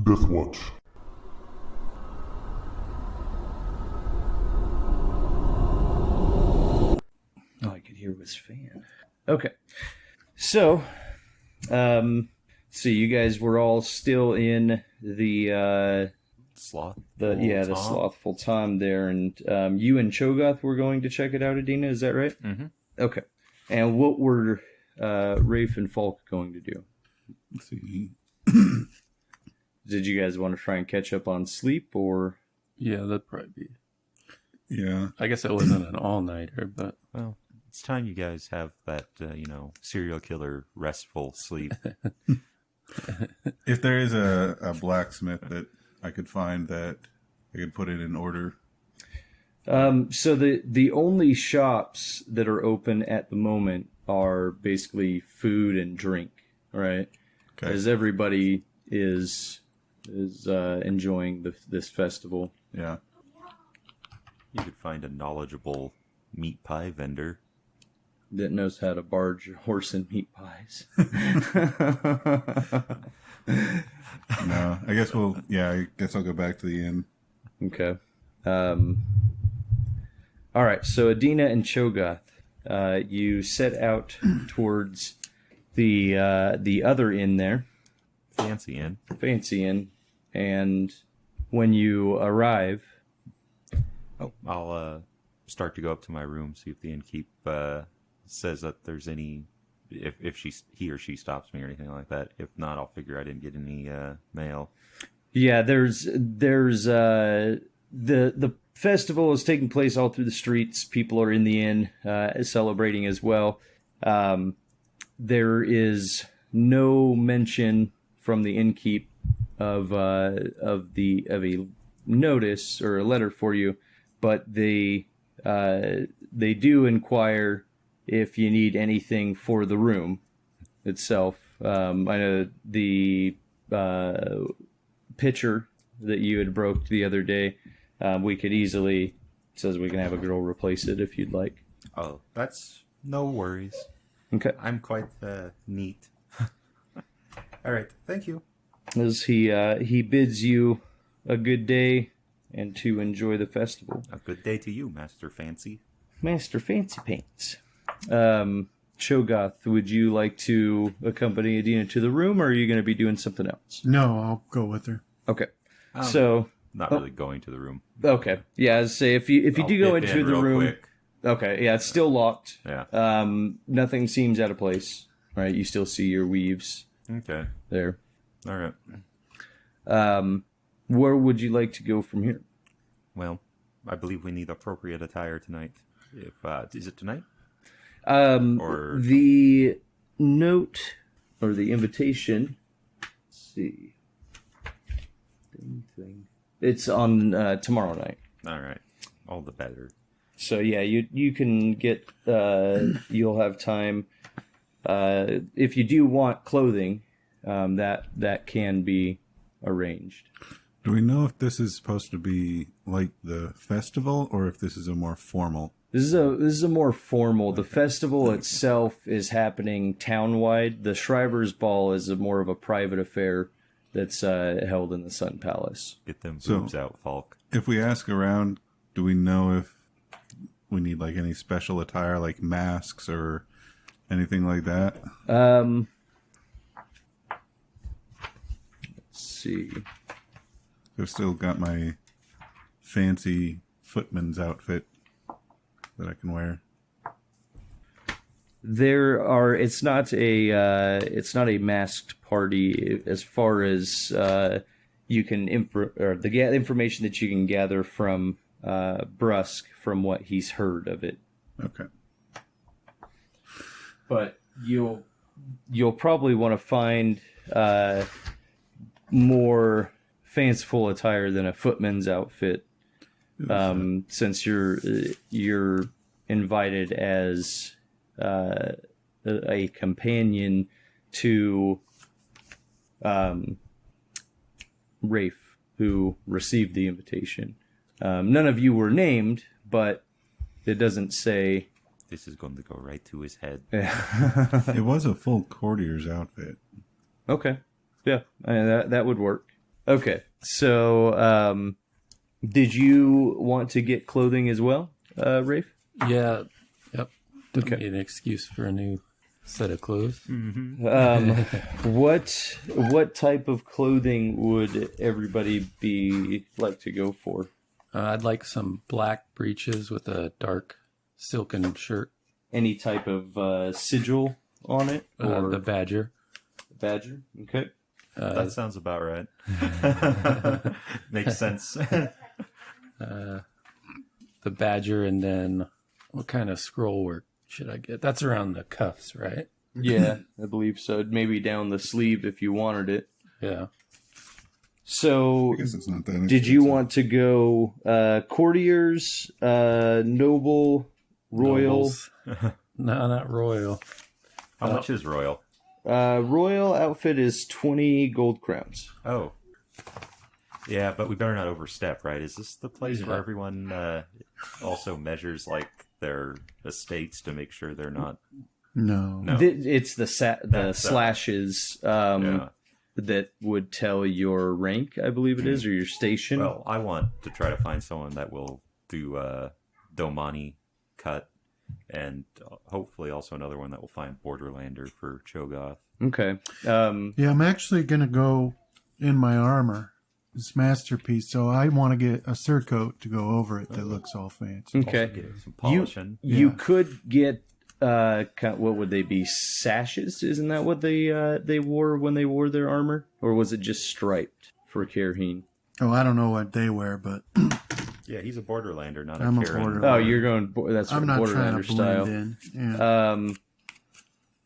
Death Watch. All I could hear was fan. Okay. So, you guys were all still in the slothful Tom there, and you and Cho'Gath were going to check it out, Adina, is that right? Mm-hmm. Okay. And what were Rafe and Falk going to do? Let's see. Did you guys want to try and catch up on sleep, or? Yeah, that'd probably be. Yeah. I guess it wasn't an all-nighter, but... Well, it's time you guys have that, serial killer restful sleep. If there is a blacksmith that I could find that I could put it in order. So the only shops that are open at the moment are basically food and drink, right? Okay. As everybody is enjoying this festival. Yeah. You could find a knowledgeable meat pie vendor that knows how to barge horse and meat pies. No, I guess I guess I'll go back to the inn. Okay. All right, so Adina and Cho'Gath, you set out towards the other inn there. Fancy inn. And when you arrive... I'll start to go up to my room, see if the innkeep says that there's any... If he or she stops me or anything like that. If not, I'll figure I didn't get any mail. Yeah, there's the festival is taking place all through the streets. People are in the inn celebrating as well. There is no mention from the innkeep of a notice or a letter for you, but they do inquire if you need anything for the room itself. I know the pitcher that you had broke the other day, we could easily, says we can have a girl replace it if you'd like. Oh, that's no worries. Okay. I'm quite neat. All right, thank you. As he bids you a good day and to enjoy the festival. A good day to you, Master Fancy. Master Fancy Pants. Cho'Gath, would you like to accompany Adina to the room, or are you going to be doing something else? No, I'll go with her. Okay. Not really going to the room. Okay. Yeah, I'd say if you do go into the room... Quick. Okay, yeah, it's still locked. Yeah. Nothing seems out of place. Right, you still see your weaves. Okay. There. All right. Where would you like to go from here? Well, I believe we need appropriate attire tonight. Is it tonight? Or the note or the invitation. Let's see. It's on tomorrow night. All right. All the better. So yeah, you can get. You'll have time. If you do want clothing, that can be arranged. Do we know if this is supposed to be like the festival, or if this is a more formal? This is a more formal. The festival itself is happening town-wide. The Shriver's Ball is more of a private affair that's held in the Sun Palace. Get them boobs out, Falk. If we ask around, do we know if we need like any special attire, like masks or anything like that? Let's see. I've still got my fancy footman's outfit that I can wear. It's not a masked party as far as you can the information that you can gather from Brusk from what he's heard of it. Okay. But you'll probably want to find more fanciful attire than a footman's outfit, since you're invited as a companion to Rafe, who received the invitation. None of you were named, but it doesn't say. This is going to go right to his head. It was a full courtier's outfit. Okay. Yeah, that would work. Okay, so did you want to get clothing as well, Rafe? Yeah. Yep. Okay. Need an excuse for a new set of clothes. What type of clothing would everybody be like to go for? I'd like some black breeches with a dark silken shirt. Any type of sigil on it, or The badger. badger? Okay. That sounds about right. Makes sense. The badger, and then what kind of scroll work should I get? That's around the cuffs, right? Yeah, I believe so. Maybe down the sleeve if you wanted it. Yeah. So, I guess it's not that did you expensive. want to go courtiers, noble, royal? Nobles. No, not royal. How much is royal? Royal outfit is 20 gold crowns. Oh. Yeah, but we better not overstep, right? Is this the place where Yeah. everyone also measures like their estates to make sure they're not? No. No. It's the That's, slashes Yeah. that would tell your rank, I believe it is, or your station. Well, I want to try to find someone that will do Domani cut, and hopefully also another one that will find Borderlander for Cho'Gath. Okay. Yeah, I'm actually going to go in my armor, this masterpiece. So I want to get a surcoat to go over it that looks all fancy. Okay. Also get some polishing. You Yeah. could get what would they be, sashes? Isn't that what they wore when they wore their armor, or was it just striped for Karheen? Oh, I don't know what they wear, but Yeah, he's a Borderlander, not I'm a a Karen. Borderlander. Oh, you're going. That's I'm not trying Borderlander to style. blend in.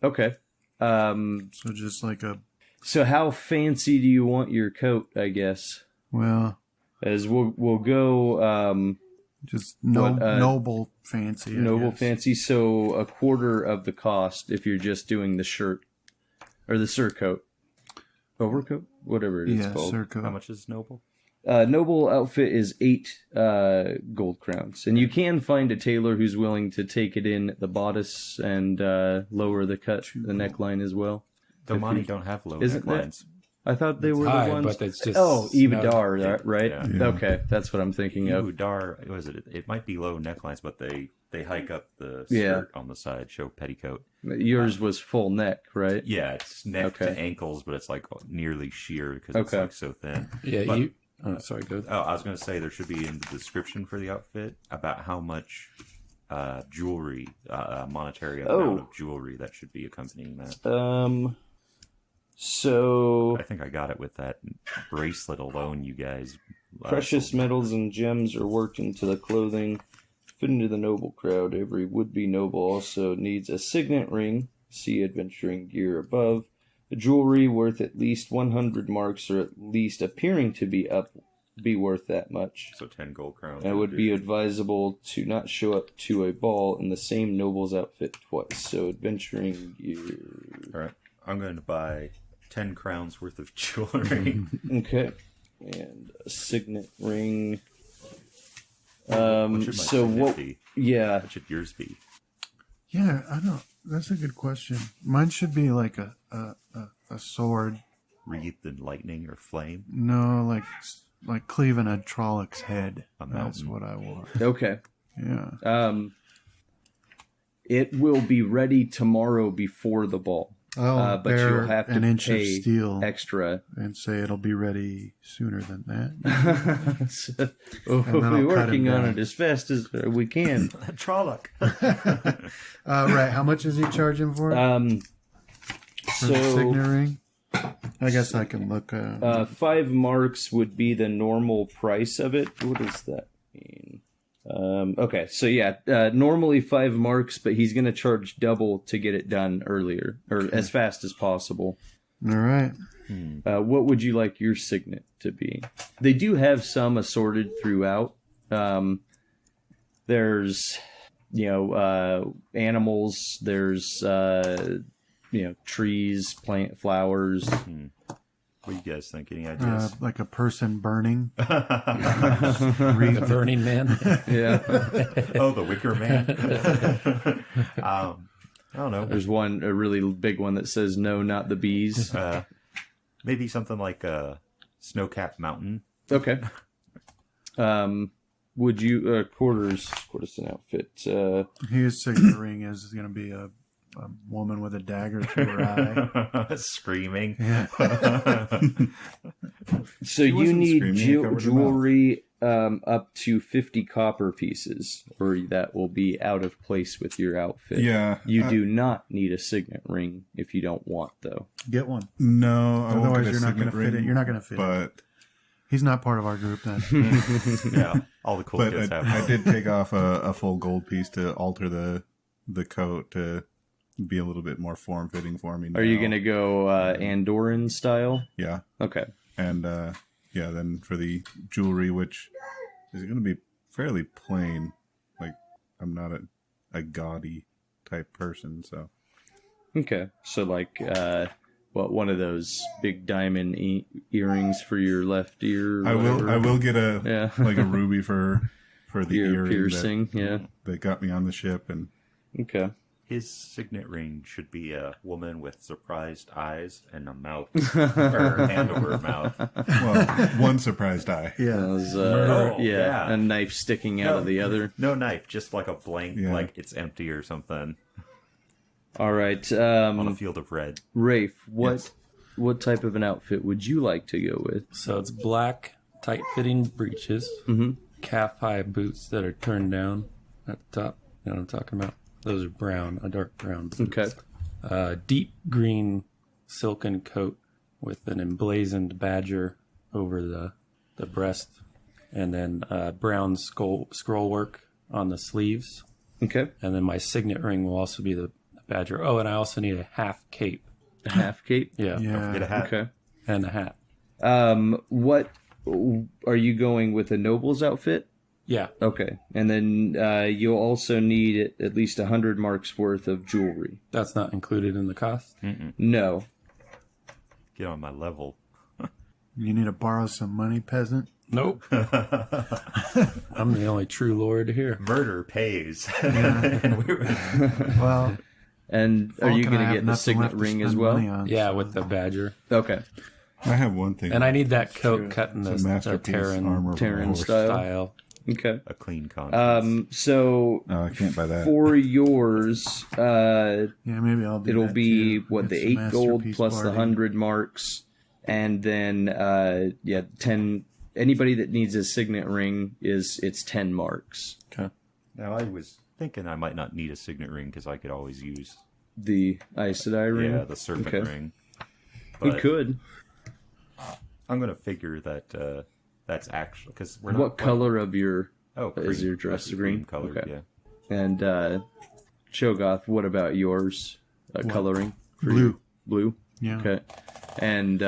Yeah. Okay. So just like a, So how fancy do you want your coat? I guess well, as we'll go just noble fancy. I noble guess. fancy. So a quarter of the cost if you're just doing the shirt or the surcoat, overcoat, whatever it is Yeah, called. surcoat. How much is Noble? Noble outfit is 8 gold crowns, and you can find a tailor who's willing to take it in the bodice and lower the neckline as well. Domani don't have low Isn't that- necklines. I thought they were high, the ones. but it's just Ibadar, snug. right? Yeah. Yeah. Okay, that's what I'm thinking of. Udar, what is it? It might be low necklines, but they hike up the Yeah. skirt on the side, show petticoat. Yours was full neck, right? Yeah, it's neck Okay. to ankles, but it's like nearly sheer because it's Okay. like so thin. Yeah, But- you. Oh, sorry, go. Oh, I was going to say there should be in the description for the outfit about how much jewelry, monetary amount of jewelry that should be accompanying that. So I think I got it with that bracelet alone, you guys. precious sold. metals and gems are worked into the clothing. Fit into the noble crowd. Every would-be noble also needs a signet ring. See adventuring gear above. Jewelry worth at least 100 marks, or at least appearing to be worth that much. So 10 gold crowns. And it would be advisable to not show up to a ball in the same noble's outfit twice. So adventuring gear. All right. I'm going to buy 10 crowns worth of jewelry. Okay. And a signet ring. What should my So signet what? be? Yeah. What should yours be? Yeah, I don't. That's a good question. Mine should be like a sword. Wreathed in lightning or flame? No, like cleaving a Trollocs head. A That's mountain. what I want. Okay. Yeah. It will be ready tomorrow before the ball. I'll But bear you'll have to an inch of pay steel extra. and say it'll be ready sooner than that. So, we'll then I'll be cut working him on down. it as fast as we can. Trolloc. Right. How much is he charging for it? For the So signet ring? I guess I can look. 5 marks would be the normal price of it. What does that mean? Okay, so yeah, normally 5 marks, but he's going to charge double to get it done earlier, or as fast as possible. All right. What would you like your signet to be? They do have some assorted throughout. There's, animals. There's, trees, flowers. What do you guys think? Any ideas? Like a person burning. The Burning Man. Yeah. Oh, the Wicker Man. I don't know. There's a really big one that says, "No, not the bees." Maybe something like Snow-capped mountain. Okay. Would you quarters an outfit? His signet ring is going to be a woman with a dagger through her eye. Screaming. Yeah. So you wasn't need screaming, it covered her jewelry up to 50 copper pieces, or that will be out of place with your outfit. Yeah. You do not need a signet ring if you don't want, though. Get one. No, I won't Otherwise, get a you're not going to signet fit it. ring, You're not going to fit it. But He's not part of our group then. Yeah, all the cool but kids have. I did take off a full gold piece to alter the coat to be a little bit more form fitting for me. Are you now. going to go Andorran style? Yeah, Okay. and yeah. Then for the jewelry, which is going to be fairly plain. Like I'm not a gaudy type person, so Okay. So, like, one of those big diamond earrings for your left ear? I whatever? will get a Yeah. like a ruby for the Ear earring piercing, yeah. that got me on the ship, and Okay. His signet ring should be a woman with surprised eyes and a mouth, or hand over her mouth. well, one surprised eye. Yeah. That was, yeah. a knife sticking out of the other. No knife, just like a blank, Yeah. like it's empty or something All right. on a field of red. Rafe, Yes. what type of an outfit would you like to go with? So it's black, tight-fitting breeches, calf-high boots that are turned down at the top. You know what I'm talking about? Those are brown, a dark brown boots. Okay. Deep green silken coat with an emblazoned badger over the breast, and then brown scroll work on the sleeves. Okay. And then my signet ring will also be the badger. Oh, and I also need a half cape. A half cape? Yeah. Yeah. Get a hat. Okay. And a hat. What are you going with, a noble's outfit? Yeah. Okay. And then you'll also need at least 100 marks worth of jewelry. That's not included in the cost. No. Get on my level. You need to borrow some money, peasant. Nope. I'm the only true lord here. Murder pays. Well, And are Falk you and I going to have get the nothing signet left to ring as spend well? money on, Yeah, so- with the badger. Okay. I have one thing. And I need that coat cut in It's a the masterpiece armor Terran for a Terran horse. style. style. Okay. A clean conscience. So No, I can't buy that. for yours, Yeah, maybe I'll do it'll that be too. what, It's the a 8 gold masterpiece plus the party. 100 marks, and then 10. Anybody that needs a signet ring it's 10 marks. Okay. Now, I was thinking I might not need a signet ring because I could always use The Aes Sedai ring. the serpent Okay. ring. You But could. I'm going to figure that that's actually because we're not. What color of your Oh, is cream. your dress? That's Green? colored, Okay. yeah. And Cho'Gath, what about yours? Coloring for Blue. you? Blue. Yeah. Okay. And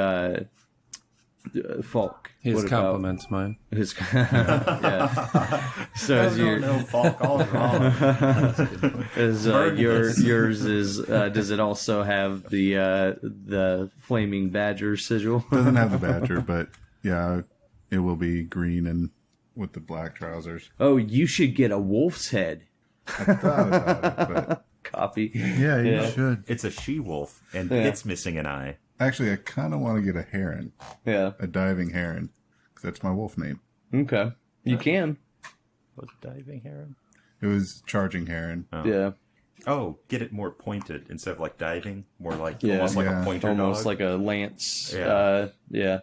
Falk. His what about compliments mine. his? Yeah. So is your Falk, all wrong. is Burn this. yours is does it also have the flaming badger sigil? Doesn't have the badger, but yeah, it will be green and with the black trousers. Oh, you should get a wolf's head I thought about it, but copy. Yeah, you Yeah. should. It's a she-wolf, and Yeah. it's missing an eye. actually, I kind of want to get a heron, Yeah. a diving heron, because that's my wolf name. Okay. You can. What's diving heron? It was charging heron. Yeah. Oh, get it more pointed instead of like diving, more like Yeah. almost like Yeah. a pointer Almost dog. like a lance. Yeah. Yeah.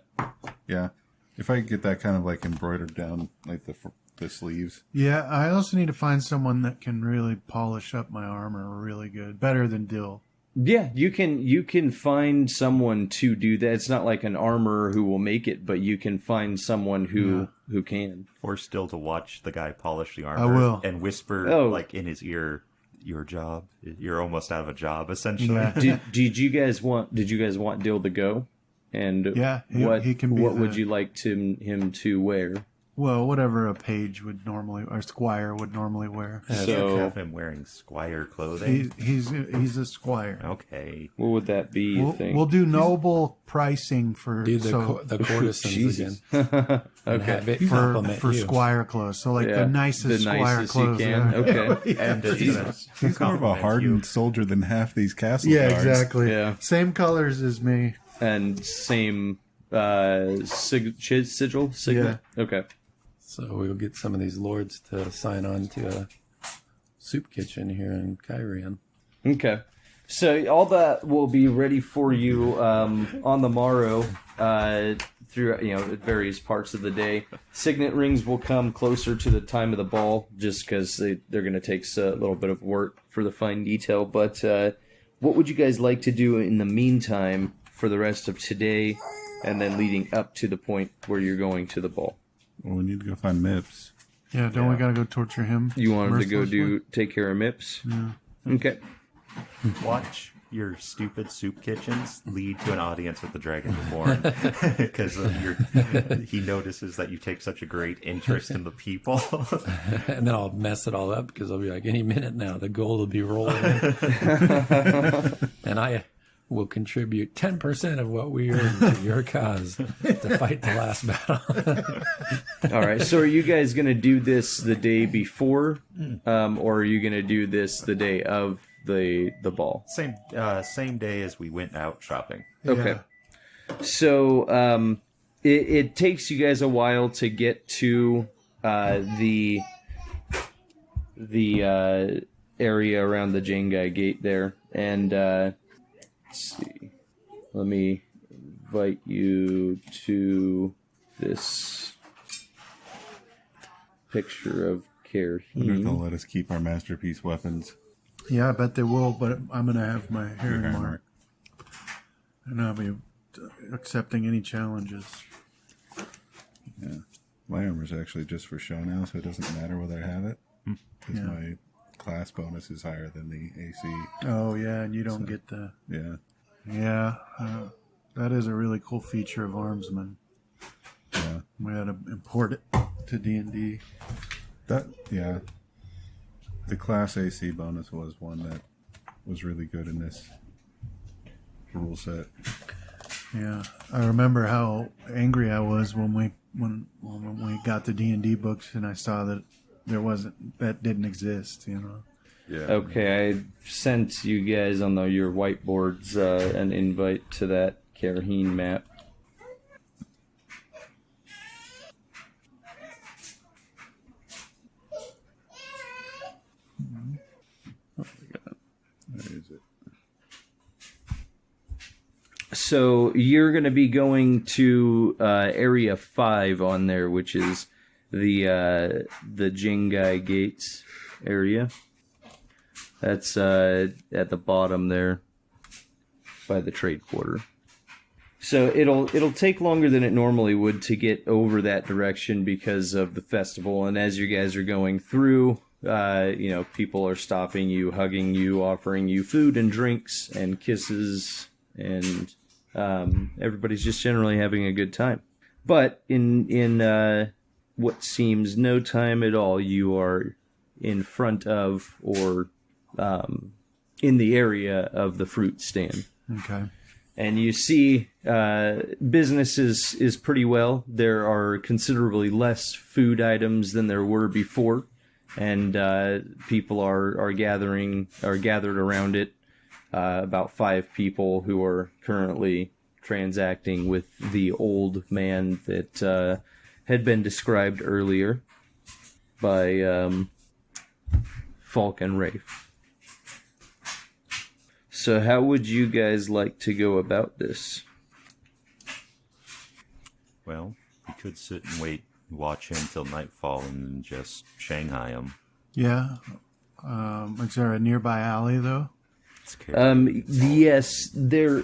Yeah, if I could get that kind of like embroidered down, like the sleeves. Yeah, I also need to find someone that can really polish up my armor really good, better than Dill. Yeah, you can find someone to do that. It's not like an armorer who will make it, but you can find someone who can. Or still to watch the guy polish the armor I will. and whisper Oh. like in his ear, "Your job. You're almost out of a job, essentially." Yeah. Did you guys want Dill to go? And Yeah, he can be what would the- you like him to wear? Well, whatever a page would normally, or squire would normally wear. So Have him wearing squire clothing. He's a squire. Okay. what would that be? You We'll, think? we'll do noble pricing for Do so the courtesans Jesus. again. And have it compliment for you. squire clothes. So like Yeah, the nicest squire nicest clothes. you can. Okay. And He's more of a compliment hardened you. soldier than half these castle Yeah, guards. exactly. Yeah. Same colors as me. And same sigil? Signet? Okay. So we'll get some of these lords to sign on to a soup kitchen here in Kyrian. Okay. So all that will be ready for you on the morrow through various parts of the day. Signet rings will come closer to the time of the ball just because they're going to take a little bit of work for the fine detail. But what would you guys like to do in the meantime for the rest of today and then leading up to the point where you're going to the ball? Well, we need to go find Mips. Yeah, don't we gotta go torture him? You want him to go mercilessly? take care of Mips? Yeah. Okay. Watch your stupid soup kitchens lead to an audience with the Dragon Reborn, because he notices that you take such a great interest in the people. And then I'll mess it all up because I'll be like, any minute now, the gold will be rolling in. And I will contribute 10% of what we earn to your cause to fight the last battle. All right. So are you guys going to do this the day before, or are you going to do this the day of the ball? Same day as we went out shopping. Okay. So it takes you guys a while to get to the area around the Jengai gate there, and let's see. Let me invite you to this picture of They're going to Kerheen. let us keep our masterpiece weapons. Yeah, I bet they will, but I'm going to have my Your herring hair mark. mark. And I'll be accepting any challenges. Yeah. My armor's actually just for show now, so it doesn't matter whether I have it. Because Yeah. my class bonus is higher than the AC. Oh, yeah, and you don't get the... Yeah. Yeah, that is a really cool feature of Armsman. Yeah. We had to import it to D&D. Yeah. The class AC bonus was one that was really good in this rule set. Yeah, I remember how angry I was when we got the D&D books and I saw that that didn't exist. Yeah. Okay, I sent you guys on your whiteboards an invite to that Kerheen map. Where is it? So you're going to be going to Area 5 on there, which is the Jengai Gates area. That's at the bottom there by the trade quarter. So it'll take longer than it normally would to get over that direction because of the festival. And as you guys are going through, people are stopping you, hugging you, offering you food and drinks and kisses, and everybody's just generally having a good time. But in what seems no time at all, you are in front of or in the area of the fruit stand. Okay. And you see business is pretty well. There are considerably less food items than there were before. And people are gathered around it. About 5 people who are currently transacting with the old man that had been described earlier by Falk and Rafe. So how would you guys like to go about this? Well, we could sit and watch him till nightfall, and then just Shanghai him. Yeah. Is there a nearby alley, though? Yes, there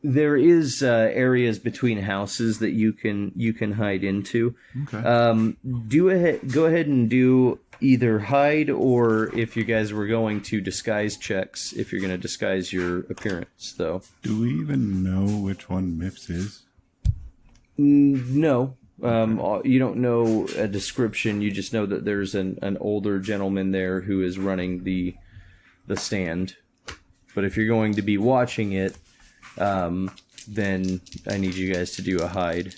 is areas between houses that you can hide into. Okay. Go ahead and do either hide, or if you guys were going to disguise checks, if you're going to disguise your appearance, though. Do we even know which one Mips is? No. You don't know a description. You just know that there's an older gentleman there who is running the stand. But if you're going to be watching it, then I need you guys to do a hide.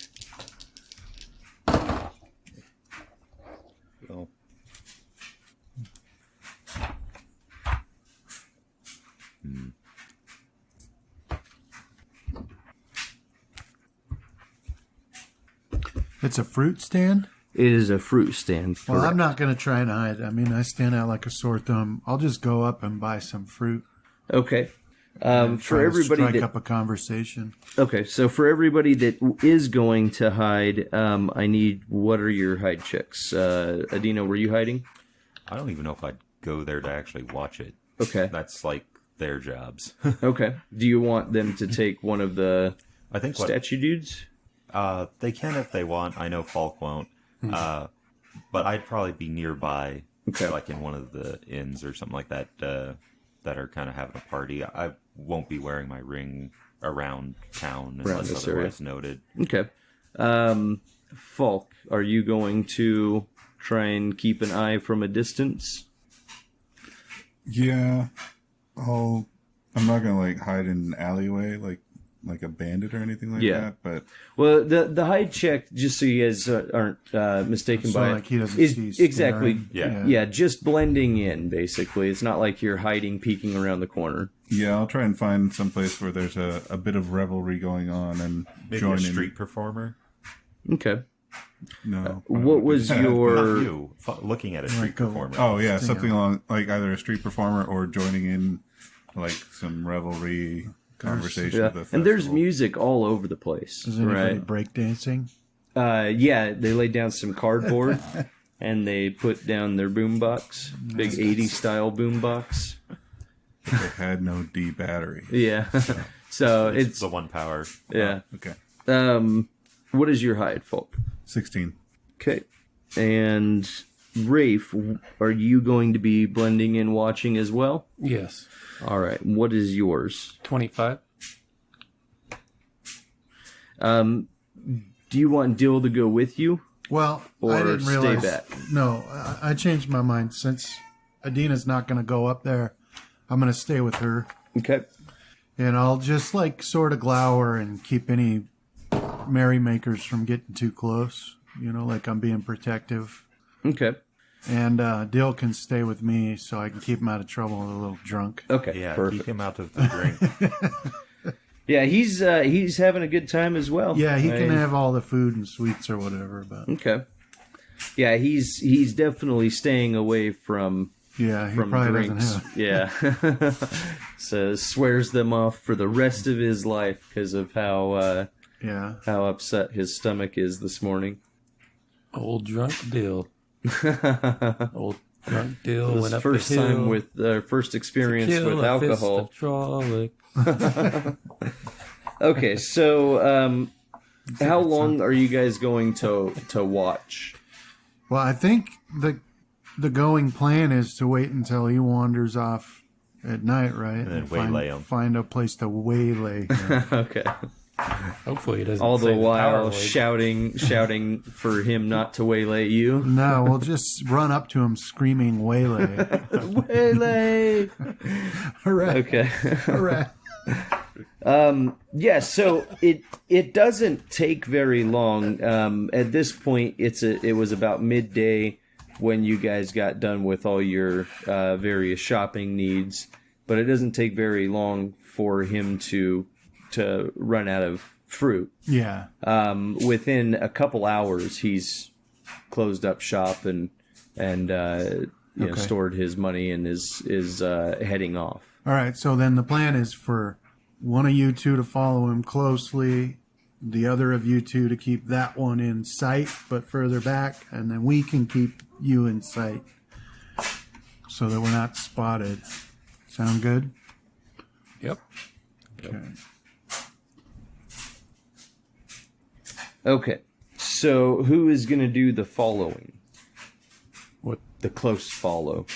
Well, It's a fruit stand? It is a fruit stand. Well, correct. I'm not going to try and hide. I mean, I stand out like a sore thumb. I'll just go up and buy some fruit. Okay. And For try to everybody strike that up a conversation. Okay, so for everybody that is going to hide, I need, what are your hide checks? Adina, were you hiding? I don't even know if I'd go there to actually watch it. Okay. That's like their jobs. Okay. Do you want them to take one of the I think statue dudes? they can if they want. I know Falk won't. But I'd probably be nearby, Okay. like in one of the inns or something like that, that are kind of having a party. I won't be wearing my ring around town unless this otherwise noted. Okay. Falk, are you going to try and keep an eye from a distance? Yeah, I'm not gonna like hide in an alleyway like a bandit or anything like Yeah. that. But Well, the hide check, just so you guys aren't mistaken So by like he doesn't is see exactly staring. yeah, just blending in basically. It's not like you're hiding, peeking around the corner. yeah, I'll try and find some place where there's a bit of revelry going on and Maybe join a street in. performer. Okay. No, What was Not your you looking at a street Like a- performer. Oh yeah, Sing something out. along like either a street performer or joining in like some revelry conversation. yeah? At the And there's festival. music all over the place, Is anybody right? breakdancing? Yeah, they laid down some cardboard and they put down their boombox, big 80s style boombox. They had no D battery. Yeah. So it's it's the one power. yeah. Okay, What is your hide, Folk? 16. Okay. And Rafe, are you going to be blending in watching as well? Yes. All right. What is yours? 25. Do you want Dill to go with you? Well, Or I didn't stay realize. back. No, I changed my mind. Since Adina's not going to go up there, I'm going to stay with her. Okay. And I'll just like sort of glower and keep any merrymakers from getting too close. You know, like I'm being protective. Okay. And Dill can stay with me so I can keep him out of trouble with a little drunk. Okay. Yeah, Perfect. keep him out of the drink. Yeah, he's having a good time as well. Yeah, he can I- have all the food and sweets or whatever. But Okay. Yeah, he's definitely staying away from yeah, he from probably drinks. doesn't have. Yeah. So swears them off for the rest of his life because of how upset his stomach is this morning. Old drunk Dill. Old drunk Dill His went up first the hill. time with first experience Kill with a fist alcohol. of Trolloc. Okay, so how long are you guys going to watch? Well, I think the going plan is to wait until he wanders off at night, right? And then waylay him. Find a place to waylay him. Okay. Hopefully he doesn't All say the power while word. shouting for him not to waylay you. No, we'll just run up to him screaming waylay. Waylay. Hooray. Okay. Hooray. Yeah, so it doesn't take very long. At this point, it was about midday when you guys got done with all your various shopping needs, but it doesn't take very long for him to run out of fruit. Yeah. Within a couple hours, he's closed up shop and Okay. stored his money and is heading off. All right. So then the plan is for one of you two to follow him closely, the other of you two to keep that one in sight but further back, and then we can keep you in sight so that we're not spotted. Sound good? Yep. Okay. Okay, so who is going to do the following? What? The close follow.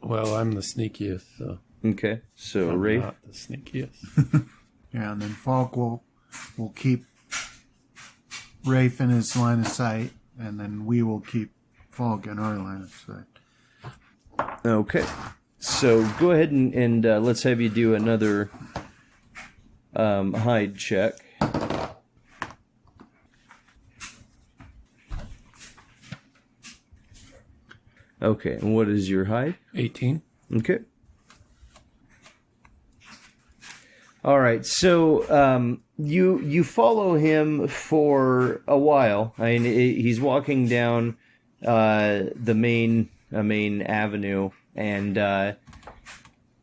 Well, I'm the sneakiest, so Okay, so I'm Rafe. not the sneakiest. Yeah, and then Falk will keep Rafe in his line of sight, and then we will keep Falk in our line of sight. Okay, so go ahead and let's have you do another hide check. Okay, and what is your hide? 18. Okay. All right, so you follow him for a while. I mean, he's walking down the main avenue, and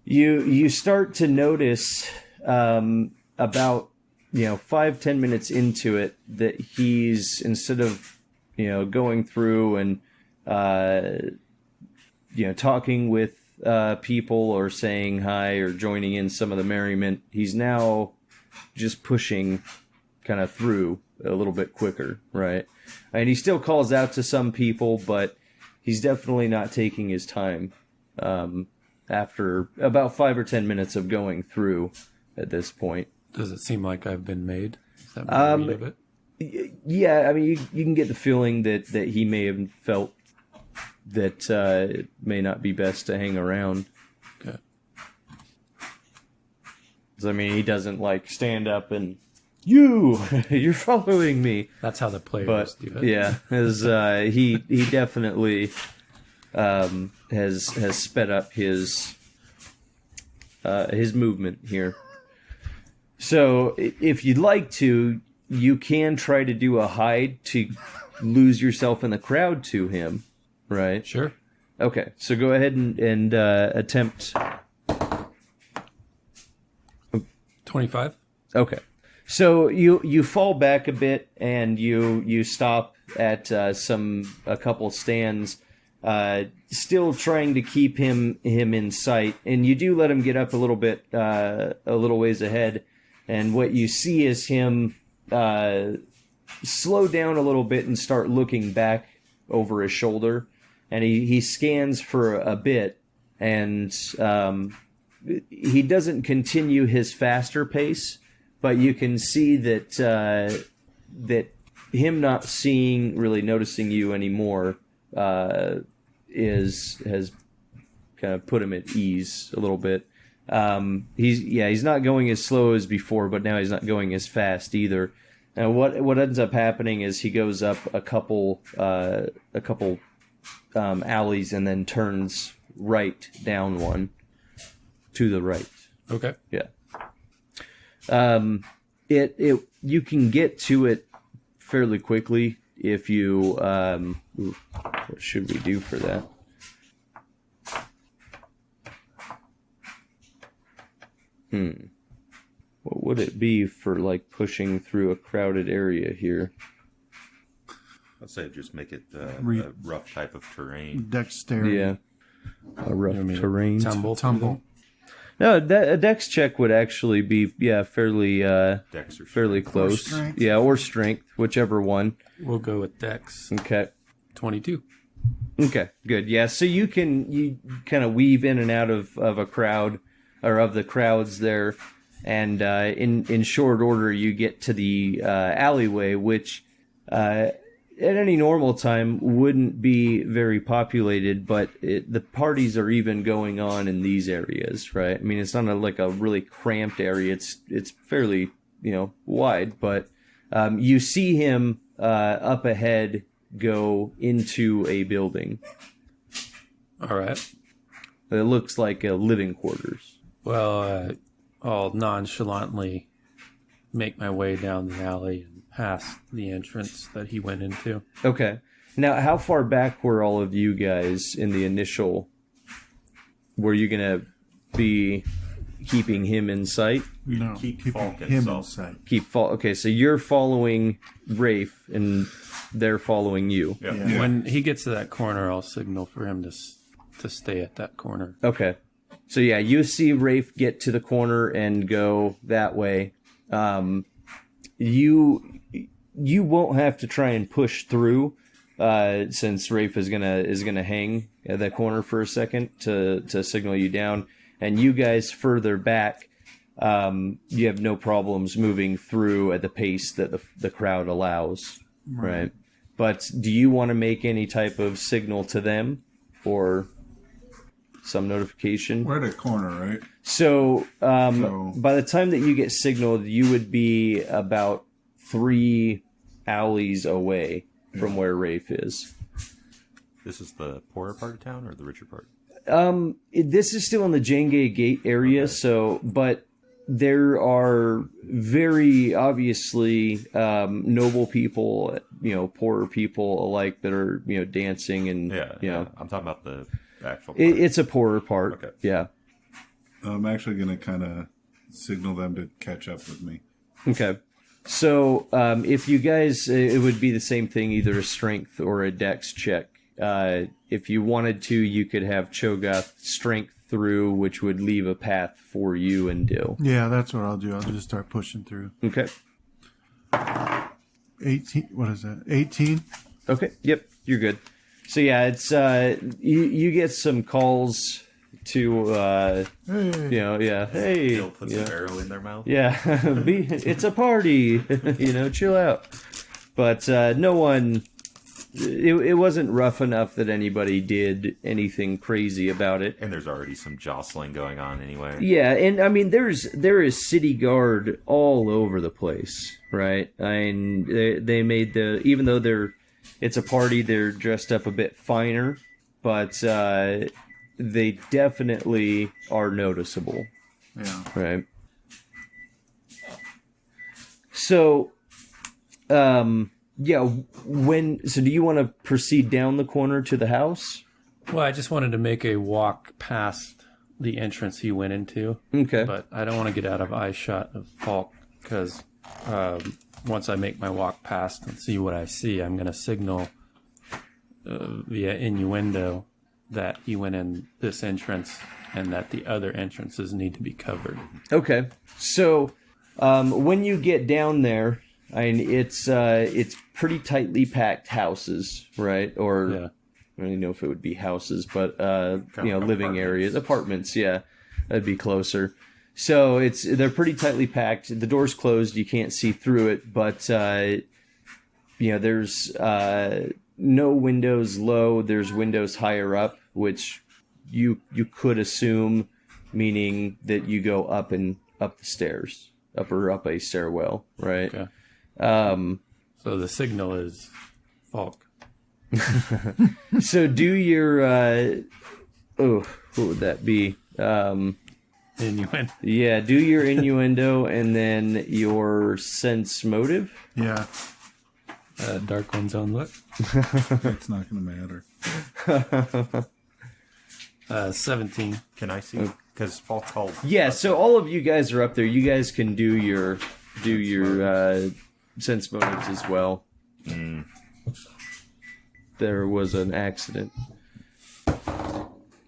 you start to notice about 5-10 minutes into it that he's, instead of going through and talking with people or saying hi or joining in some of the merriment, he's now just pushing kind of through a little bit quicker, right? And he still calls out to some people, but he's definitely not taking his time after about 5 or 10 minutes of going through at this point. Does it seem like I've been made? Is that my read of it? Yeah, I mean, you can get the feeling that he may have felt that it may not be best to hang around. Okay. 'Cause, I mean, he doesn't stand up and you're following me. That's how the players But do it. yeah, he definitely has sped up his movement here. So if you'd like to, you can try to do a hide to lose yourself in the crowd to him, right? Sure. Okay, so go ahead and attempt. 25. Okay, so you fall back a bit and you stop at a couple stands, still trying to keep him in sight, and you do let him get up a little bit, a little ways ahead, and what you see is him slow down a little bit and start looking back over his shoulder, and he scans for a bit, and he doesn't continue his faster pace, but you can see that him not really noticing you anymore has kind of put him at ease a little bit. He's not going as slow as before, but now he's not going as fast either. And what ends up happening is he goes up a couple alleys and then turns right down one to the right. Okay. Yeah. You can get to it fairly quickly if you what should we do for that? What would it be for pushing through a crowded area here? I'd say just make it a rough type of terrain. Dexterity. Yeah. A rough terrain. Tumble. No, a dex check would actually be fairly Dex or fairly close. strength. Yeah, or strength, whichever one. We'll go with Dex. Okay. 22. Okay, good. Yeah, so you kind of weave in and out of a crowd, or of the crowds there, and in short order you get to the alleyway, which at any normal time wouldn't be very populated, but the parties are even going on in these areas, right? I mean, it's not a really cramped area. It's fairly wide, but you see him up ahead go into a building. All right. It looks like a living quarters. Well, I'll nonchalantly make my way down the alley and past the entrance that he went into. Okay. Now, how far back were all of you guys in the initial? Were you going to be keeping him in sight? No, Keep keep Falk him in in sight. sight. Okay, so you're following Rafe, and they're following you. Yeah. Yeah. When he gets to that corner, I'll signal for him to stay at that corner. Okay. So yeah, you see Rafe get to the corner and go that way. You won't have to try and push through, since Rafe is gonna hang at that corner for a second to signal you down, and you guys further back, you have no problems moving through at the pace that the crowd allows, right? But do you want to make any type of signal to them, or some notification? We're at a corner, right? So by the time that you get signaled, you would be about 3 alleys away from where Rafe is. This is the poorer part of town or the richer part? This is still in the Jenge Gate area, Okay. so but there are very obviously noble people, poorer people alike that are, dancing and, I'm talking about the actual part. It's a poorer part. Okay. Yeah. I'm actually going to kind of signal them to catch up with me. Okay. So if you guys, it would be the same thing, either a strength or a dex check. If you wanted to, you could have Cho'Gath strength through, which would leave a path for you and Dill. Yeah, that's what I'll do. I'll just start pushing through. Okay. 18. What is that? 18? Okay. Yep. You're good. So yeah, it's you get some calls to Hey. hey, Bill puts an arrow in their mouth. yeah, it's a party, chill out. But no one. It wasn't rough enough that anybody did anything crazy about it. And there's already some jostling going on anyway. Yeah, and I mean, there is city guard all over the place, right? I mean, they made even though it's a party, they're dressed up a bit finer, but they definitely are noticeable, Yeah. right? So, yeah, so do you want to proceed down the corner to the house? Well, I just wanted to make a walk past the entrance he went into. Okay. But I don't want to get out of eye shot of Falk because once I make my walk past and see what I see, I'm going to signal via innuendo that he went in this entrance and that the other entrances need to be covered. Okay. So when you get down there, I mean, it's pretty tightly packed houses, right? Or Yeah. I don't even know if it would be houses, but living apartments. areas, apartments. Yeah, that'd be closer. So they're pretty tightly packed. The door's closed; you can't see through it. But there's no windows low. There's windows higher up, which you could assume, meaning that you go up the stairs, up a stairwell, right? Okay. So the signal is Falk. So do your what would that be? Innuendo. Yeah, do your innuendo and then your sense motive. Yeah. Dark One's own look. It's not going to matter. 17. Can I see? Because Fall called. Yeah, so all of you guys are up there. You guys can do your sense motives as well. There was an accident.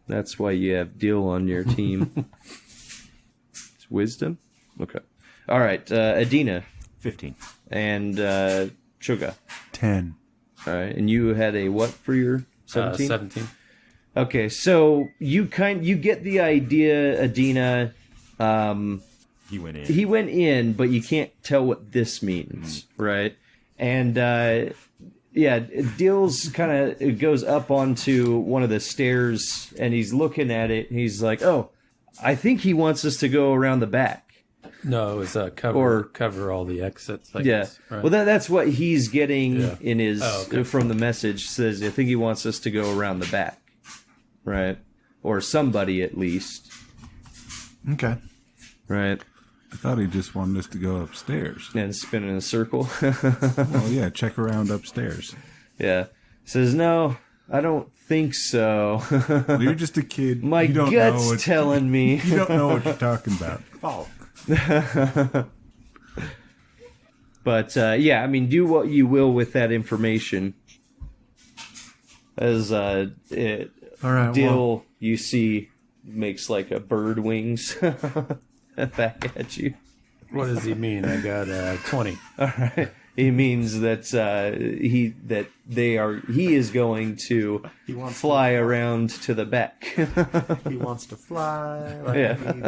That's why you have Dill on your team. It's wisdom? Okay. All right, Adina 15. and Chuga. 10. All right, and you had a what for your 17? 17. Okay, so you get the idea, Adina. He went in. He went in, but you can't tell what this means, right? And Dill's kind of goes up onto one of the stairs, and he's looking at it. And he's like, "Oh, I think he wants us to go around the back." No, it was cover all the exits. I Yeah. guess, right? Well, that's what he's getting in his okay. from the message. Says, "I think he wants us to go around the back." Right, or somebody at least. Okay. Right, I thought he just wanted us to go upstairs. and spin in a circle. Well, yeah, check around upstairs. Yeah, says no, I don't think so. Well, you're just a kid. My you don't know gut's what, telling me. You don't know what you're talking about. Fall. But I mean, do what you will with that information. As All right. Dill, you see, makes like a bird wings back at you. What does he mean? I got 20. All right. He means that he is going to fly around to the back. He wants to fly like Yeah. an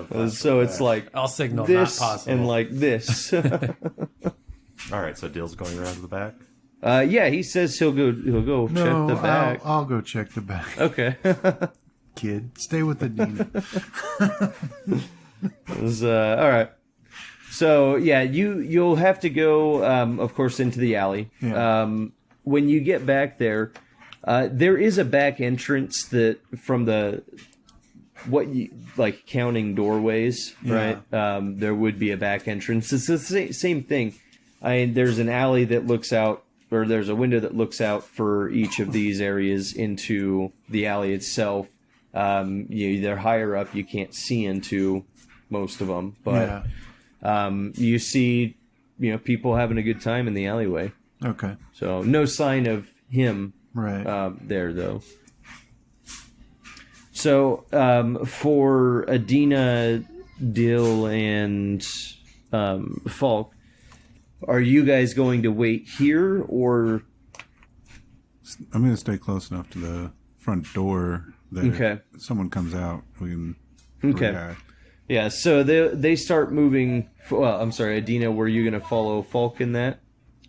eagle. So it's like I'll signal this not possible. and like this. All right, so Dill's going around to the back. He says he'll go No, check the back. I'll go check the back. Okay. Kid, stay with Adina. All right. So you'll have to go, of course, into the alley. Yeah. When you get back there, there is a back entrance that from the what you like counting doorways, Yeah. right? There would be a back entrance. It's the same thing. There's an alley that looks out, or there's a window that looks out for each of these areas into the alley itself. They're higher up, you can't see into most of them, but you see, people having a good time in the alleyway. Okay. So no sign of him Right. there though. So for Adina, Dill, and Falk, are you guys going to wait here, or I'm going to stay close enough to the front door that Okay. if someone comes out, we can Okay. react. yeah? So they start moving. Well, I'm sorry, Adina. Were you going to follow Falk in that?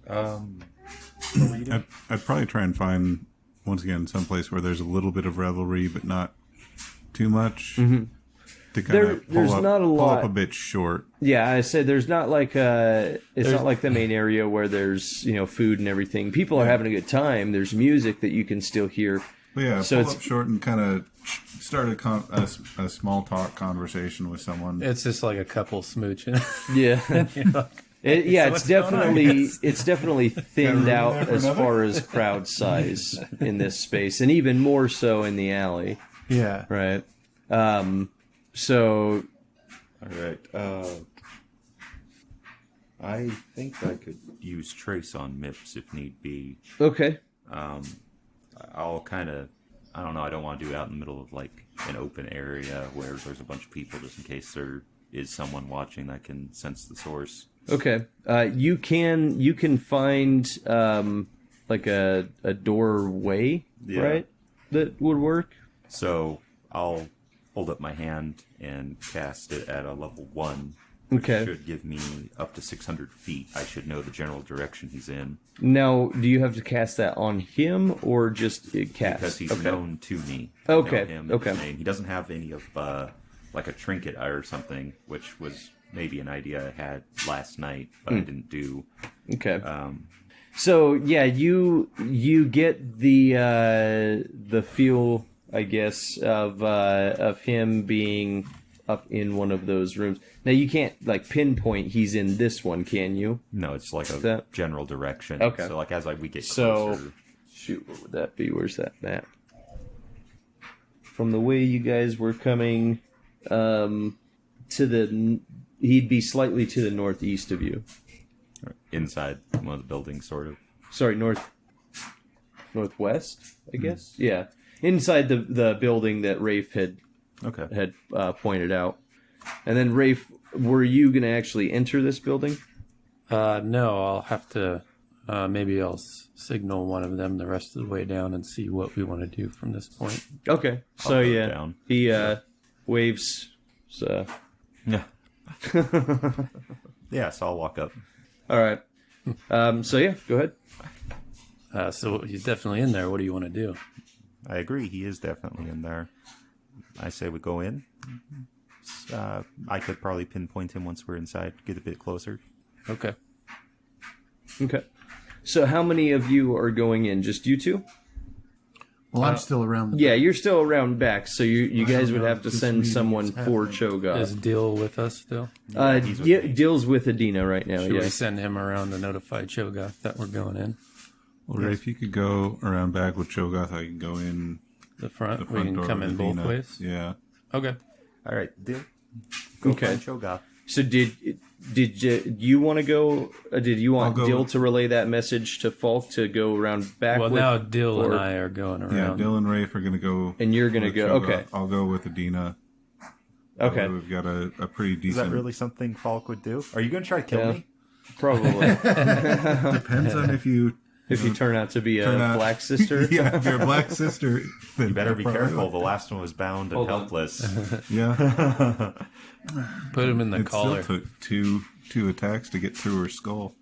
I'd probably try and find, once again, someplace where there's a little bit of revelry, but not too much. To kind of there's not a pull lot. up a bit short. Yeah, I said there's not like it's not like the main area where there's food and everything. People are having a good time. There's music that you can still hear. But yeah, So pull it's- up short and kind of start a small talk conversation with someone. It's just like a couple smooching. Yeah. It's what's going on? definitely thinned room out there for as another? far as crowd size in this space, and even more so in the alley, Yeah. right? So All right. I think I could use trace on MIPS if need be. okay, I'll kind of, I don't know, I don't want to do it out in the middle of like an open area where there's a bunch of people, just in case there is someone watching that can sense the source. okay. You can find like a doorway, Yeah. right? That would work. So I'll hold up my hand and cast it at a level 1. Which Okay. should give me up to 600 feet. I should know the general direction he's in. Now, do you have to cast that on him or just cast? Because he's Okay. known to me. I Okay, know him and okay. his name. He doesn't have any of like a trinket or something, which was maybe an idea I had last night, but I didn't do. Okay. Um, So yeah, you get the feel, I guess, of him being up in one of those rooms. Now you can't like pinpoint he's in this one, can you? no, it's like a That- general direction. Okay. So like as we get So closer, shoot, what would that be? Where's that map? From the way you guys were coming, he'd be slightly to the northeast of you. inside one of the buildings, sort of. Sorry, northwest, I guess. Yeah, inside the building that Rafe had Okay. pointed out. And then Rafe, were you going to actually enter this building? No, I'll have to. Maybe I'll signal one of them the rest of the way down and see what we want to do from this point. Okay, so I'll go yeah, down. he waves. So Yeah. Yeah, so I'll walk up. all right. So yeah, go ahead. So he's definitely in there. What do you want to do? I agree, he is definitely in there. I say we go in. I could probably pinpoint him once we're inside, get a bit closer. Okay. Okay. So how many of you are going in? Just you two? Well, I'm still around. Yeah, you're still around back, so you I guys don't would know have if to this send meeting someone is for happening. Cho'Gath. Is Dill with us still? He's with me. Dill's with Adina right now. Should Yeah. we send him around to notify Cho'Gath that we're going in Well, Ray, if you could go around back with Cho'Gath, I can go in the front? the We front can door come with in both Adina. ways. Yeah. Okay. All right, go Okay. find Cho'Gath. So did you want to go? Did you want I'll go- Dill to relay that message to Falk to go around back? Well, with, now Dill or- and I are going around. Yeah, Dylan and Rafe are going to go. And you're gonna with go- Cho'Gath. okay. I'll go with Adina. Okay, We've got a pretty Is decent. that really something Falk would do? Are you going to try to kill Yeah. me? probably. Depends on if you. If you turn out to be a turn out- black sister. Yeah, if you're a black sister, then You better be probably careful. would. The last one was bound and Hold on. helpless. Yeah, Put him in the it collar. still took two attacks to get through her skull.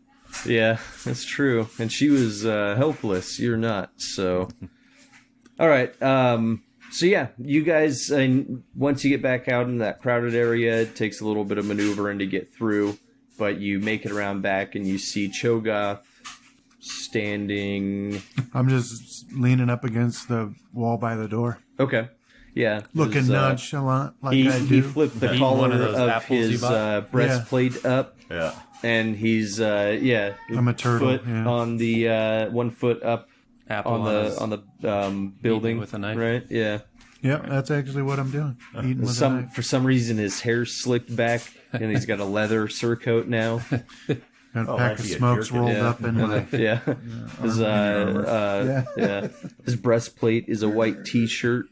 Yeah, that's true. And she was helpless. You're not. So, all right. So yeah, you guys. Once you get back out in that crowded area, it takes a little bit of maneuvering to get through, but you make it around back, and you see Cho'Gath standing. I'm just leaning up against the wall by the door. Okay. Yeah. Looking his, nonchalant like he, I do. he flipped the Eating collar one of those of apples you his bought? breastplate up, Yeah. and he's I'm a turtle. foot Yeah. on the 1 foot up Apple on the building with a knife. right? Yeah. Yep, that's actually what I'm doing. Eating with a knife. For some reason his hair's slicked back, and he's got a leather surcoat now. Got a Oh, pack might of be a smokes jerkin. rolled Yeah. up in my. Yeah. His Yeah. his breastplate is a white T-shirt.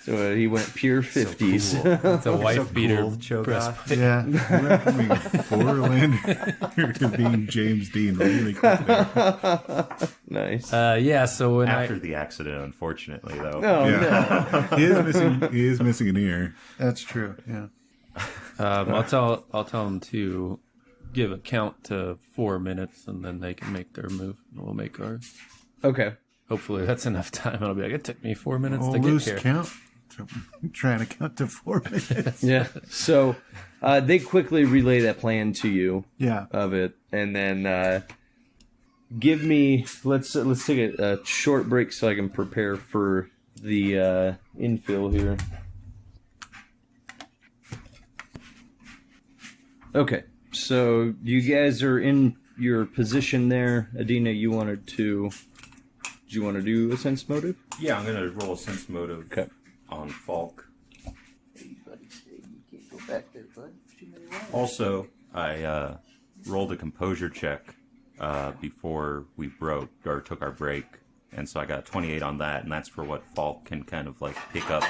So he went pure 50s. It's a wife beater. breastplate. Yeah. You went from being Borderlander to being James Dean really quick there. Nice. Yeah, so when After the accident, unfortunately, though. Oh no. Yeah. He is missing an ear. That's true. Yeah. I'll tell them to give a count to 4 minutes, and then they can make their move, and we'll make ours. Okay. Hopefully that's enough time. I'll be like, it took me 4 minutes Oh, to get loose here. count. So I'm trying to count to 4 minutes. Yeah. So they quickly relay that plan to you Yeah. of it, and then give me. Let's take a short break so I can prepare for the infill here. Okay. So you guys are in your position there. Adina, you wanted to. Do you want to do a sense motive? Yeah, I'm going to roll a sense motive Okay. on Falk. Also, I rolled a composure check before we took our break, and so I got 28 on that, and that's for what Falk can kind of like pick up,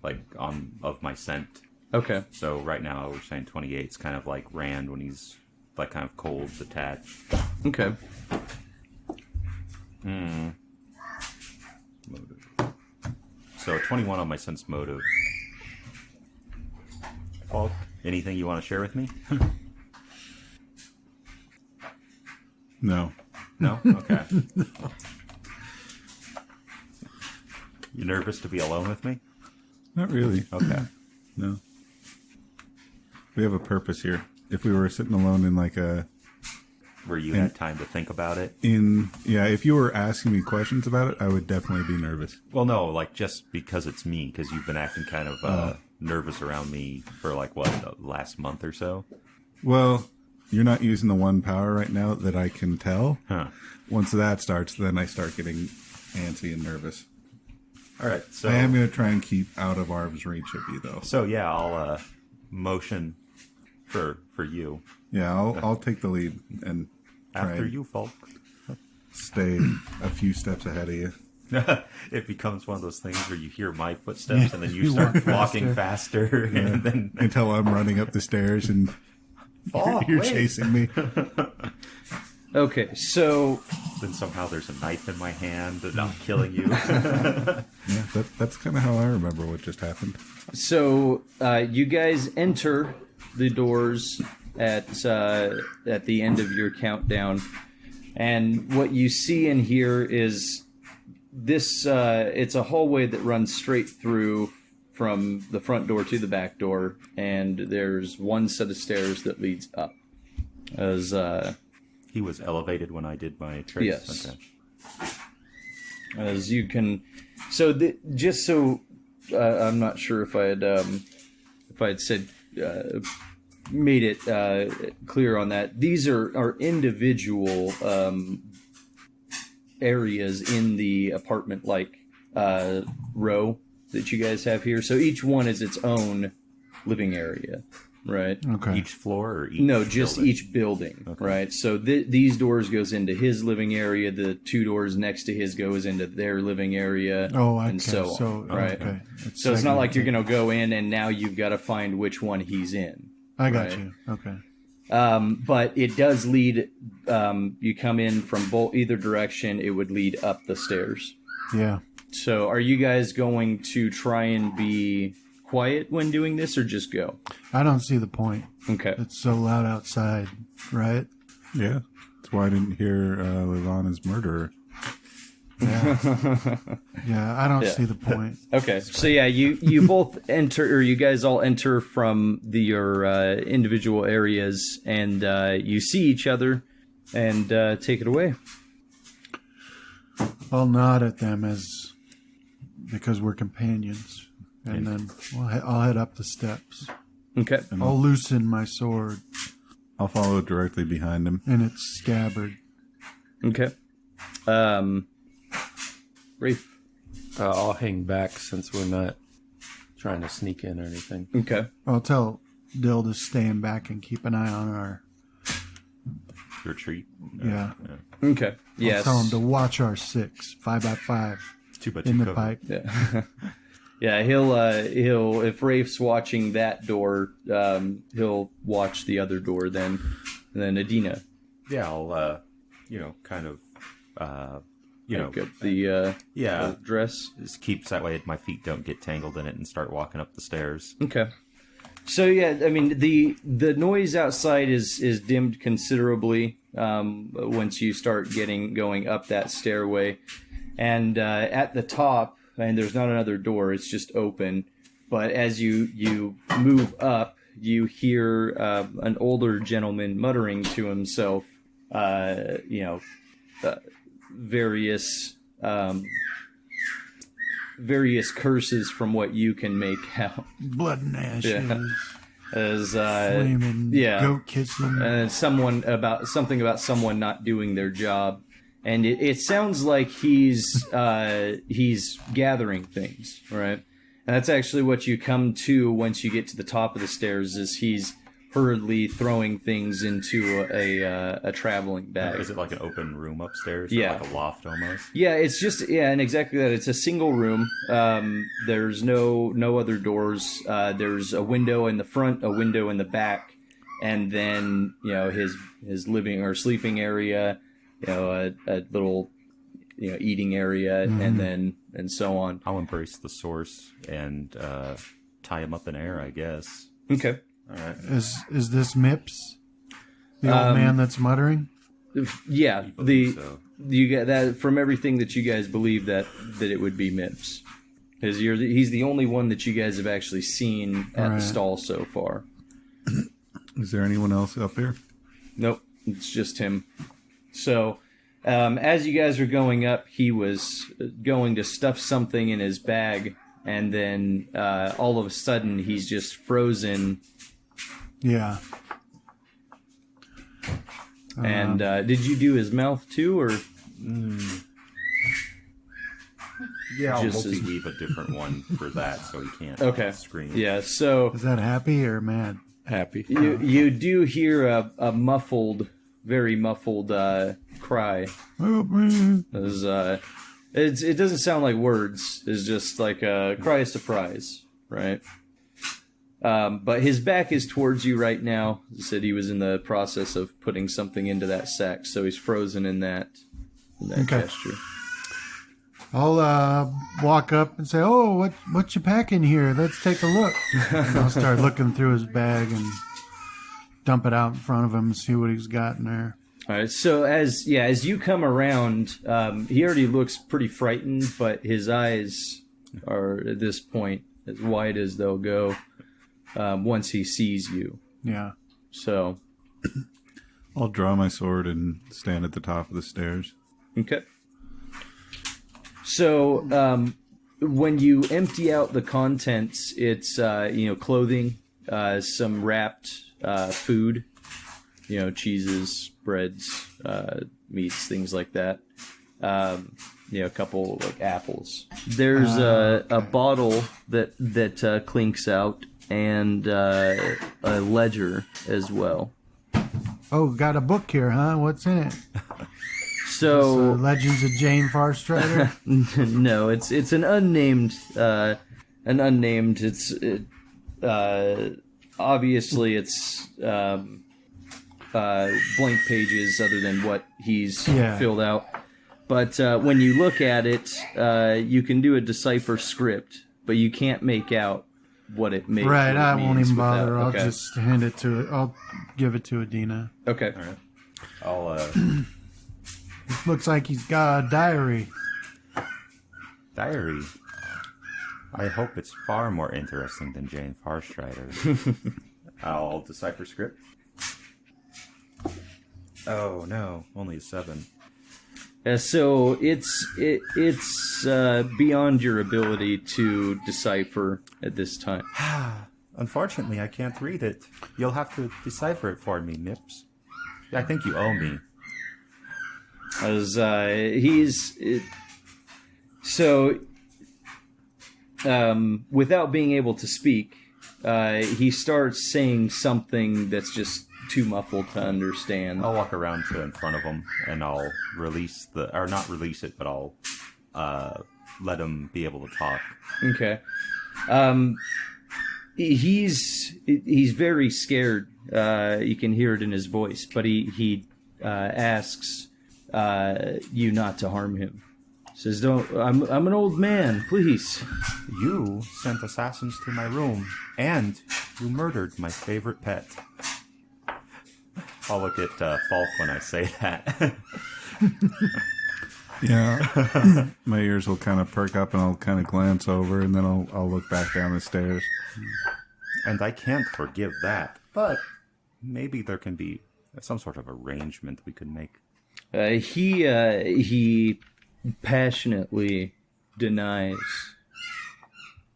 like of my scent. Okay. So right now we're saying 28. It's kind of like Rand when he's like kind of cold, detached. Okay. Motive. So 21 on my sense motive. Falk, anything you want to share with me? No. No? Okay. You nervous to be alone with me? Not really. Okay. No. We have a purpose here. If we were sitting alone in like a Where you had time to think about it? if you were asking me questions about it, I would definitely be nervous. Well, no, like just because it's me, because you've been acting kind of nervous around me for like the last month or so. Well, you're not using the one power right now that I can tell. Huh. Once that starts, then I start getting antsy and nervous. All right. So I am going to try and keep out of arm's reach of you, though. So yeah, I'll motion for you. Yeah, I'll take the lead and try After and you, Falk. stay a few steps ahead of you. It becomes one of those things where you hear my footsteps and then you You start walk walking faster, and then Until I'm running up the stairs and you're wait. chasing me. Okay. So then somehow there's a knife in my hand and I'm killing you. Yeah, that's kind of how I remember what just happened. So you guys enter the doors at the end of your countdown, and what you see in here is this. It's a hallway that runs straight through from the front door to the back door, and there's one set of stairs that leads up. As He was elevated when I did my trace. Yes. Okay. as you can, so just so I'm not sure if I had said. Made it clear on that. These are individual areas in the apartment-like row that you guys have here. So each one is its own living area, right? Okay. Each floor or each No, just building? each building, right? So these doors goes into his living area. The two doors next to his goes into their living area. Oh, okay. and so on, right? Okay. So it's not like you're going to go in and now you've got to find which one he's in. I got right. you. Okay. But it does lead. You come in from either direction. It would lead up the stairs. Yeah. So, are you guys going to try and be quiet when doing this, or just go? I don't see the point. Okay. It's so loud outside, right? Yeah, that's why I didn't hear Lilana's murderer. Yeah, I don't Yeah. see the point. Okay. So yeah, you both enter, or you guys all enter from your individual areas, and you see each other, and take it away. I'll nod at them as because we're companions. And then I'll head up the steps. Okay. I'll loosen my sword I'll follow directly behind him. in its scabbard. Okay. Rafe. I'll hang back since we're not trying to sneak in or anything. Okay. I'll tell Dill to stand back and keep an eye on our... Retreat. Yeah. Okay. I'll Yes. tell him to watch our 6, 5x5 2 by 2 in the cover. pipe. Yeah. Yeah, he'll if Rafe's watching that door, he'll watch the other door then. And then Adina. Yeah, I'll kind of Pick up the yeah, dress. just keeps that way my feet don't get tangled in it and start walking up the stairs. Okay. So yeah, I mean the noise outside is dimmed considerably once you start going up that stairway, and at the top, and there's not another door; it's just open. But as you move up, you hear an older gentleman muttering to himself, various curses from what you can make out. Blood and ashes. Yeah. As Flaming goat kissing. and something about someone not doing their job, and it sounds like he's gathering things, right? And that's actually what you come to once you get to the top of the stairs. Is he's hurriedly throwing things into a traveling bag. Is it like an open room upstairs? Yeah. Or like a loft almost? Yeah, it's just and exactly that. It's a single room. There's no other doors. There's a window in the front, a window in the back, and then his living or sleeping area, a little eating area, and so on. I'll embrace the source and tie him up in air, I guess. Okay. All right. Is this Mips? The old man that's muttering? Yeah, So. you get that from everything that you guys believe that it would be Mips, because he's the only one that you guys have actually seen at the Right. stall so far. Is there anyone else up here? Nope, it's just him. So, as you guys are going up, he was going to stuff something in his bag, and then all of a sudden he's just frozen. Yeah. And did you do his mouth too, or Yeah, I'll Just as- multi-weave a different one for that so he can't okay? scream. Yeah. So Is that happy or mad? Happy. you do hear a muffled, very muffled cry. Oh, man. It doesn't sound like words. It's just like a cry of surprise, right? But his back is towards you right now. He said he was in the process of putting something into that sack, so he's frozen in that Okay. gesture. I'll walk up and say, "Oh, what you packing here? Let's take a look." And I'll start looking through his bag and dump it out in front of him and see what he's got in there. All right. So as you come around, he already looks pretty frightened, but his eyes are at this point as wide as they'll go once he sees you. Yeah. So I'll draw my sword and stand at the top of the stairs. okay. So when you empty out the contents, it's clothing, some wrapped food, cheeses, breads, meats, things like that. A couple like apples. There's a bottle that clinks out, and a ledger as well. Oh, got a book here, huh? What's in it? So Legends of Jane Farstrider. no, it's an unnamed. Obviously it's blank pages other than what he's Yeah. filled out. But when you look at it, you can do a decipher script, but you can't make out what it makes. Right, what it I won't means even bother. without- I'll okay. just hand it to it. I'll give it to Adina. Okay. All right. It looks like he's got a diary. Diary. I hope it's far more interesting than Jane Farstrider. I'll decipher script. Oh no, only a 7. So it's beyond your ability to decipher at this time. Unfortunately, I can't read it. You'll have to decipher it for me, Nips. I think you owe me. As without being able to speak, he starts saying something that's just too muffled to understand. I'll walk around to in front of him and I'll release or not release it, but I'll let him be able to talk. Okay. He's very scared. You can hear it in his voice, but he asks you not to harm him. Says, "Don't. I'm an old man. Please." You sent assassins to my room, and you murdered my favorite pet. I'll look at Falk when I say that. Yeah. My ears will kind of perk up and I'll kind of glance over and then I'll look back down the stairs. And I can't forgive that. But maybe there can be some sort of arrangement we could make. He passionately denies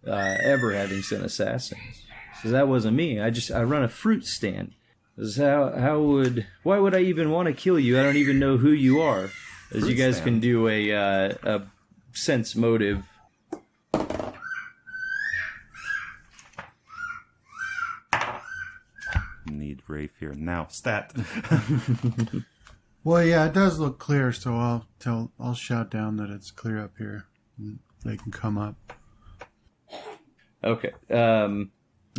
ever having sent assassins. Says, that wasn't me. I run a fruit stand. Says, why would I even want to kill you? I don't even know who you are. As Fruit you guys stand. can do a sense motive. Need Rafe here now. Stat. Well, yeah, it does look clear, so I'll shout down that it's clear up here. And they can come up. Okay.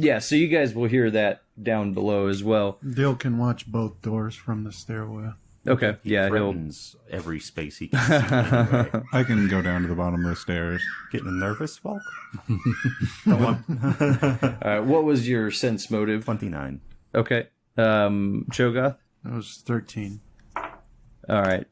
Yeah, so you guys will hear that down below as well. Dill can watch both doors from the stairwell. Okay. He Yeah, he'll. threatens every space he can see. Anyway. I can go down to the bottom of the stairs. Getting nervous, Falk? What was your sense motive? 29. Okay. Cho'Gath? That was 13. All right.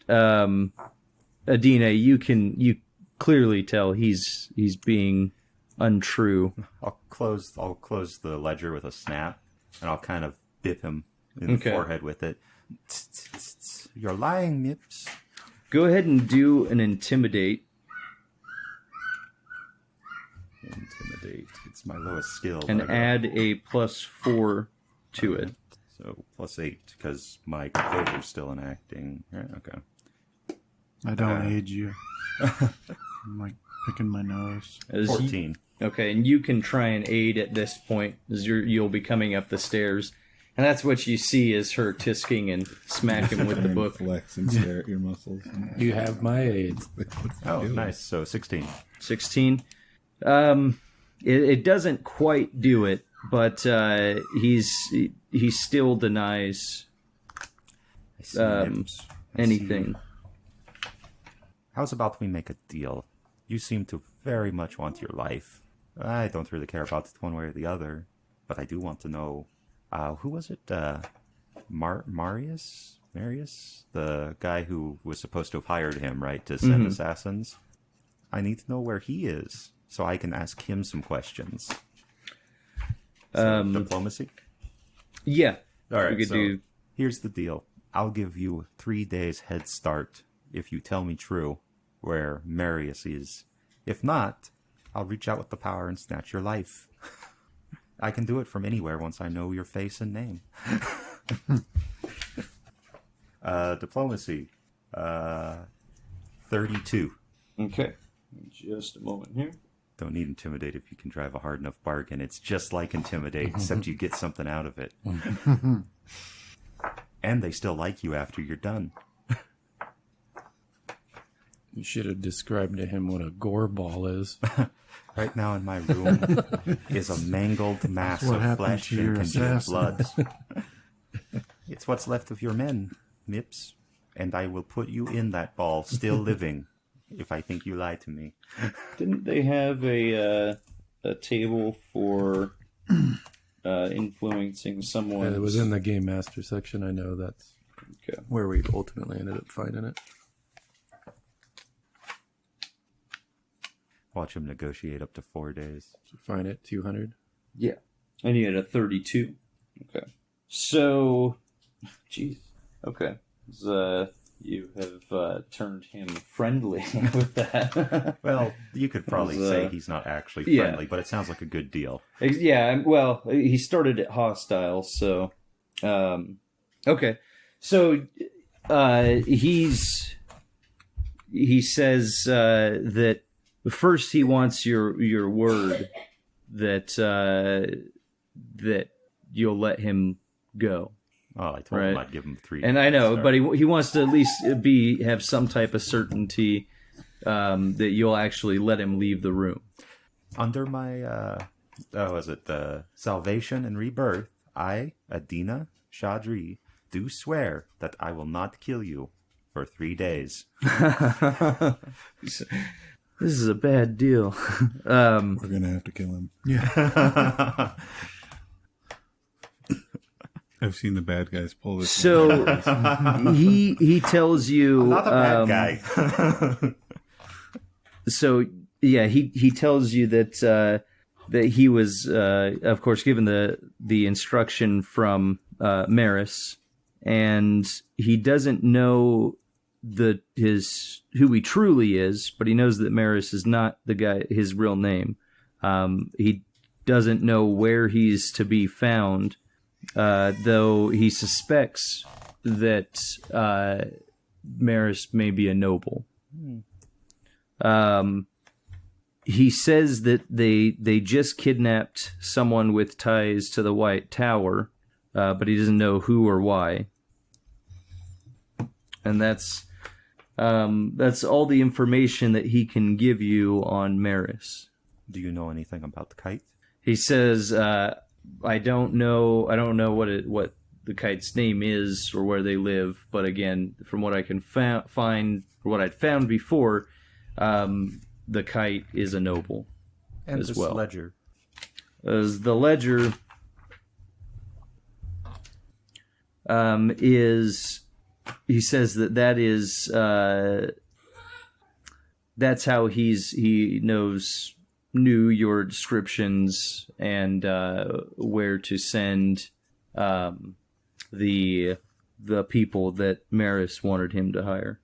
Adina, you clearly tell he's being untrue. I'll close the ledger with a snap, and I'll kind of bip him in the Okay. forehead with it. You're lying, Nips. Go ahead and do an intimidate. Intimidate. It's my lowest skill. And but add a +4 to it. So +8, because my composure's still enacting. Right, okay. I don't aid you. I'm like picking my nose. As 14. Okay, and you can try and aid at this point as you'll be coming up the stairs. And that's what you see is her tisking and smacking with the book. Flex and stare at your muscles. You have my aids. Oh, nice. So 16. 16. It doesn't quite do it, but he still denies I see, Nips. I see. anything. How's about we make a deal? You seem to very much want your life. I don't really care about it one way or the other, but I do want to know, who was it? Marius? The guy who was supposed to have hired him, right, to send assassins? I need to know where he is, so I can ask him some questions. So, diplomacy? Yeah. All right, We could so do. here's the deal. I'll give you 3 days head start if you tell me true where Marius is. If not, I'll reach out with the power and snatch your life. I can do it from anywhere once I know your face and name. Diplomacy. 32. Okay. Just a moment here. Don't need intimidate if you can drive a hard enough bargain. It's just like intimidate, except you get something out of it. And they still like you after you're done. You should have described to him what a gore ball is. Right now in my room is a mangled mass what of happened flesh to and your congealed assassins. blood. It's what's left of your men, Nips. And I will put you in that ball, still living, if I think you lie to me. Didn't they have a table for influencing someone? It was in the Game Master section. I know that's Okay. where we ultimately ended up finding it. Watch him negotiate up to 4 days. Did you find it? 200? Yeah. And you had a 32. Okay. So, jeez. Okay. It's, You have turned him friendly with that. Well, you could probably say he's not actually friendly, but it sounds like a good deal. Yeah, well, he started it hostile, so... okay. So, he says that first he wants your word that that you'll let him go. Oh, I told him I'd give him 3 days. And I know, but he wants to at least have some type of certainty that you'll actually let him leave the room. Under my, salvation and rebirth, I, Adina Shadri, do swear that I will not kill you for 3 days. This is a bad deal. We're going to have to kill him. Yeah. I've seen the bad guys pull this. So he tells you... I'm not the bad guy. So yeah, he tells you that that he was, of course, given the instruction from Maris, and he doesn't know who he truly is, but he knows that Maris is not the guy, his real name. He doesn't know where he's to be found, though he suspects that Maris may be a noble. He says that they just kidnapped someone with ties to the White Tower, but he doesn't know who or why. And that's all the information that he can give you on Maris. Do you know anything about the kite? He says, I don't know what the kite's name is or where they live, but again, from what I can find, or what I'd found before, the kite is a noble, And as this well. ledger. As the ledger is, he says that is that's how he knew your descriptions and where to send the people that Maris wanted him to hire.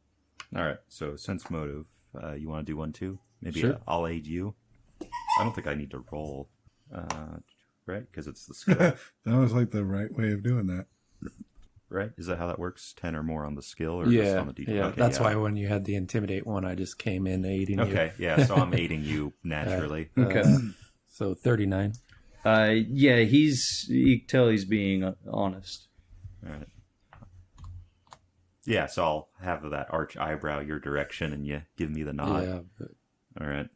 All right, so sense motive. You want to do one too? Maybe Sure. I'll aid you. I don't think I need to roll, right? Because it's the skill, That was like the right way of doing that. right? Is that how that works? 10 or more on the skill, or just Yeah, on the D? yeah. Okay, That's yeah. why when you had the intimidate one, I just came in aiding you. Okay, yeah. So I'm aiding you naturally. Okay. So 39. Yeah, you can tell he's being honest. All right. Yeah, so I'll have that arch eyebrow your direction, and you give me the nod. Yeah, but All right.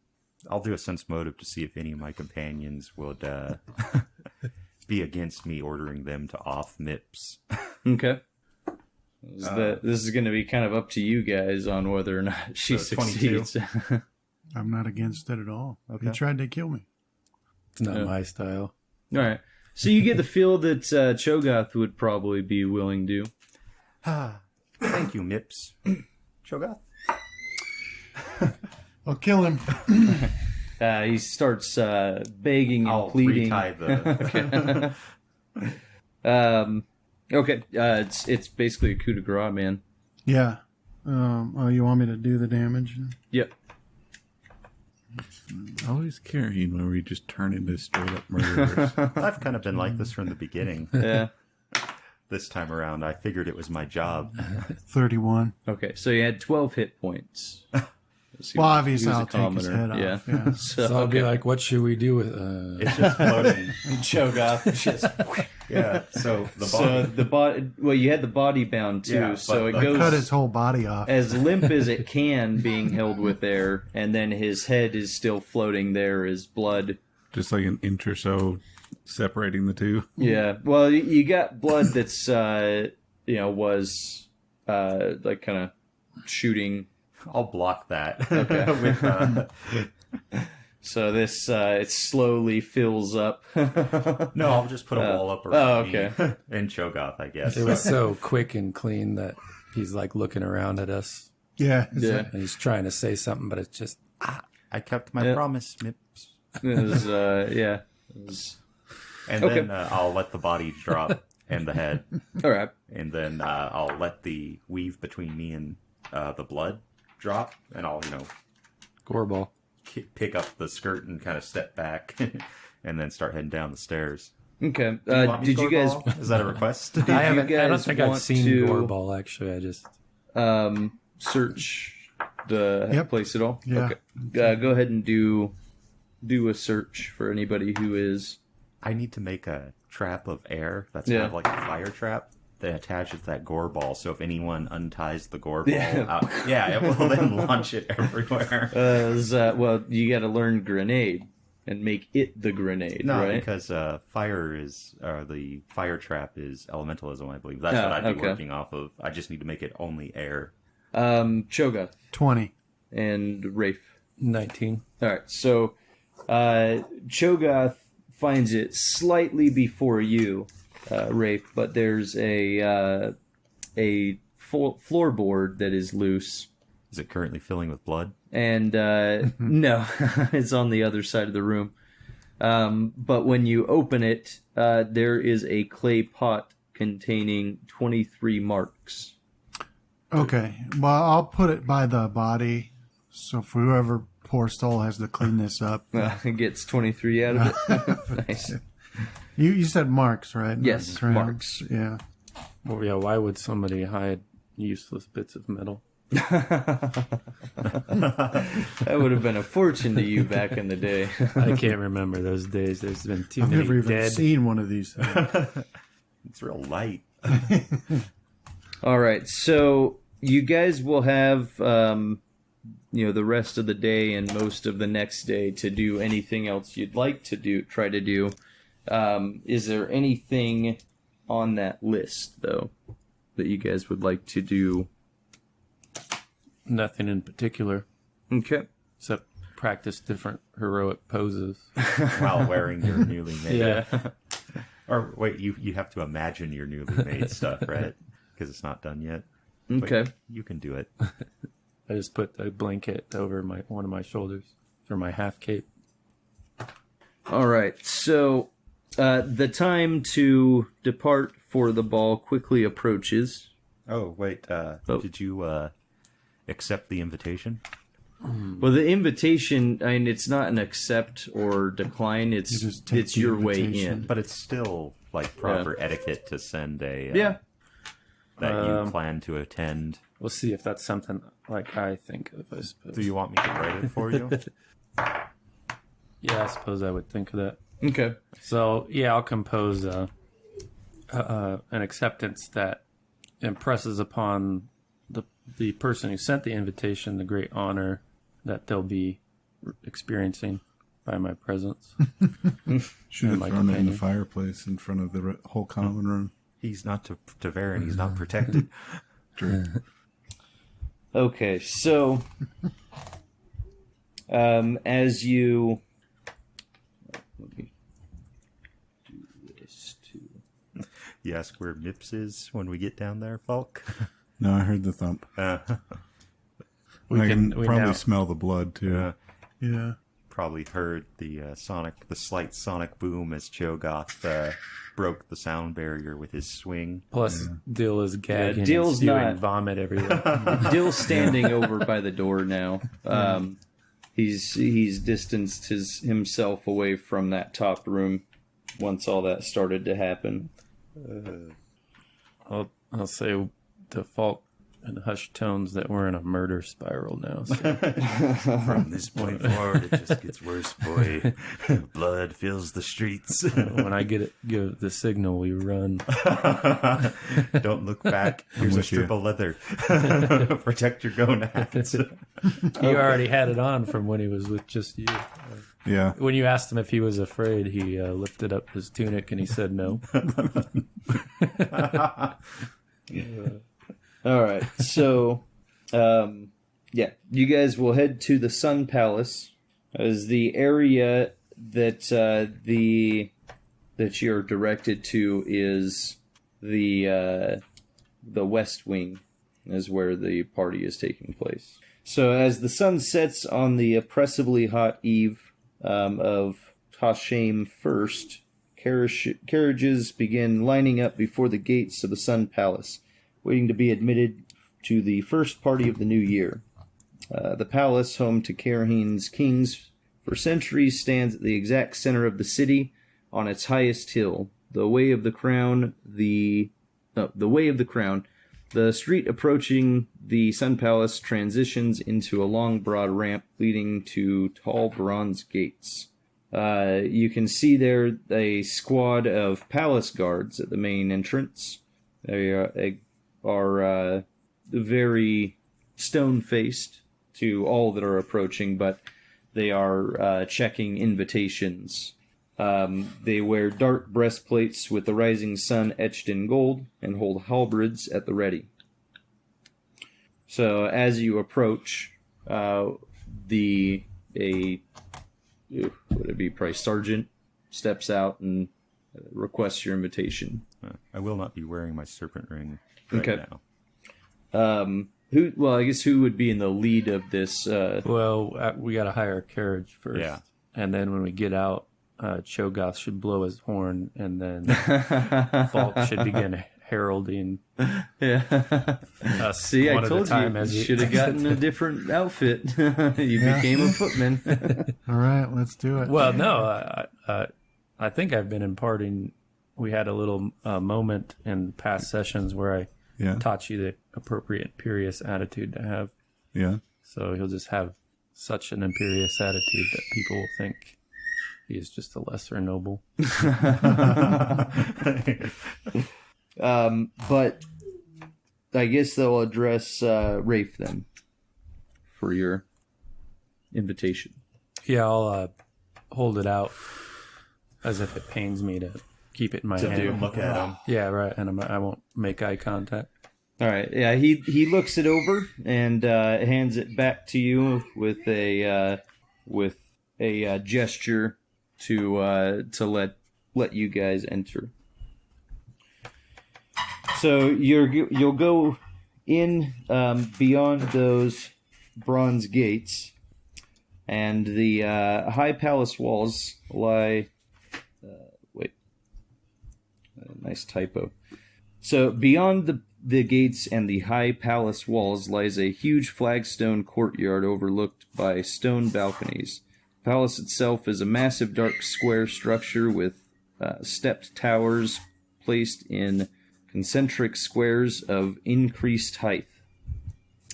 I'll do a sense motive to see if any of my companions would be against me ordering them to off MIPS. Okay. This is going to be kind of up to you guys on whether or not she So 22. succeeds. I'm not against it at all. Okay. He tried to kill me. it's not Yeah. my style. All right. So you get the feel that Cho'Gath would probably be willing to. Thank you, MIPS. Cho'Gath? I'll kill him. He starts begging and I'll pleading. retie the... Okay. It's basically a coup de grace, man. Yeah. Oh, you want me to do the damage? Yep. Always carrying where we just turn into straight up murderers. I've kind of been like this from the beginning. Yeah. This time around, I figured it was my job. 31. Okay. So you had 12 hit points. Well, obviously, He was a I'll take his commoner. head off. Yeah. So, So I'll be like, what should we do with It's just floating. Cho'Gath just. Yeah, so the So body... the body. Well, you had the body bound too, Yeah, so but it the- goes Cut his whole body off. as limp as it can, being held with air, and then his head is still floating there as blood. Just like an inch or so separating the two. Yeah. Well, you got blood that's was like kind of shooting. I'll block that. Okay. With, So this it slowly fills up. no, I'll just put a wall up around okay. me and Cho'Gath, I guess. it was so quick and clean that he's like looking around at us Yeah. Yeah. and he's trying to say something, but it's just I kept my Yeah. promise, Mips. It was, yeah. It was, And Okay. then I'll let the body drop and the head. All right. And then I'll let the weave between me and the blood drop, and I'll, Gorball. pick up the skirt and kind of step back, and then start heading down the stairs. Okay. Do you want me Did to you guys Gorball? Is that a request? I don't guys think I've want seen to- Gorball, actually. I just... search the Yep. place at all? Yeah. Okay. Go ahead and do a search for anybody who is. I need to make a trap of air that's Yeah. kind of like a fire trap that attaches that gore ball. So if anyone unties the gore ball, Yeah. it will then launch it everywhere. Well, you got to learn grenade and make it the grenade, No, right? because the fire trap is elementalism, I believe. That's what I'd be okay. working off of. I just need to make it only air. Cho'Gath 20. and Rafe. 19. All right, so Cho'Gath finds it slightly before you, Rafe, but there's a floorboard that is loose, Is it currently filling with blood? and no, it's on the other side of the room. But when you open it, there is a clay pot containing 23 marks. Okay. Well, I'll put it by the body. So for whoever poor soul has to clean this up. It gets 23 out of it. Nice. You said marks, right? Yes, Not crowns. marks. Yeah. Well, yeah, why would somebody hide useless bits of metal? That would have been a fortune to you back in the day. I can't remember those days. There's been too I've many never even dead. seen one of these things. It's real light. All right, so you guys will have, the rest of the day and most of the next day to do anything else you'd like to try to do. Is there anything on that list, though, that you guys would like to do? Nothing in particular, Okay. except practice different heroic poses. While wearing your newly made. Yeah. Or wait, you have to imagine your newly made stuff, right? Because it's not done yet. Okay. But you can do it. I just put a blanket over one of my shoulders for my half cape. All right, so the time to depart for the ball quickly approaches. Oh, wait. Did you accept the invitation? Well, the invitation, I mean, it's not an accept or decline. You It's just take the your way invitation. in. But it's still like proper etiquette to send a Yeah. that you plan to attend. We'll see if that's something like I think of, I suppose. Do you want me to write it for you? Yeah, I suppose I would think of that. Okay. So, yeah, I'll compose an acceptance that impresses upon the person who sent the invitation the great honor that they'll be experiencing by my presence. Should have my thrown it in the companion. fireplace in front of the whole common room. He's not Tavaren. He's not protected. Okay, so as you let me do this too. You ask where Mips is when we get down there, Falk? No, I heard the thump. We I can can- we probably now- smell the blood too. Yeah. Probably heard the slight sonic boom as Cho'Gath broke the sound barrier with his swing. Plus, Dill is gagging Dill's and spewing not- vomit everywhere. Dill's standing over by the door now. He's distanced himself away from that top room once all that started to happen. I'll say default in hushed tones that we're in a murder spiral now. So. From this point forward, it just gets worse, boy. Blood fills the streets. When I give the signal, we run. Don't look back. Here's a with strip you. of leather. Protect your gonads. He already had it on from when he was with just you. Yeah. When you asked him if he was afraid, he lifted up his tunic and he said no. All right, so you guys will head to the Sun Palace, as the area that that you're directed to is the West Wing, is where the party is taking place. So as the sun sets on the oppressively hot eve of Tashaim 1st, carriages begin lining up before the gates of the Sun Palace, waiting to be admitted to the first party of the new year. The palace, home to Karahin's kings for centuries, stands at the exact center of the city on its highest hill, the Way of the Crown. The Way of the Crown. The street approaching the Sun Palace transitions into a long, broad ramp leading to tall bronze gates. You can see there a squad of palace guards at the main entrance. They are very stone-faced to all that are approaching, but they are checking invitations. They wear dark breastplates with the rising sun etched in gold and hold halberds at the ready. So as you approach, would it be probably sergeant steps out and requests your invitation. I will not be wearing my serpent ring right now. I guess who would be in the lead of this? We got to hire a carriage first. Yeah. And then when we get out, Cho'Gath should blow his horn, and then Falk should begin heralding. Yeah. See, I told you should have gotten a different outfit. You became a footman. All right, let's do it. Well, no, I think I've been imparting. We had a little moment in past sessions where I taught you the appropriate imperious attitude to have. Yeah. So he'll just have such an imperious attitude that people will think he is just a lesser noble. But I guess they'll address Rafe then for your invitation. Yeah, I'll hold it out as if it pains me to keep it in my hand. Look at him. Yeah, right. And I won't make eye contact. All right. Yeah, he looks it over and hands it back to you with a gesture to let you guys enter. So you'll go in beyond those bronze gates, and the high palace walls lie. Nice typo. So beyond the gates and the high palace walls lies a huge flagstone courtyard overlooked by stone balconies. The palace itself is a massive dark square structure with stepped towers placed in concentric squares of increased height.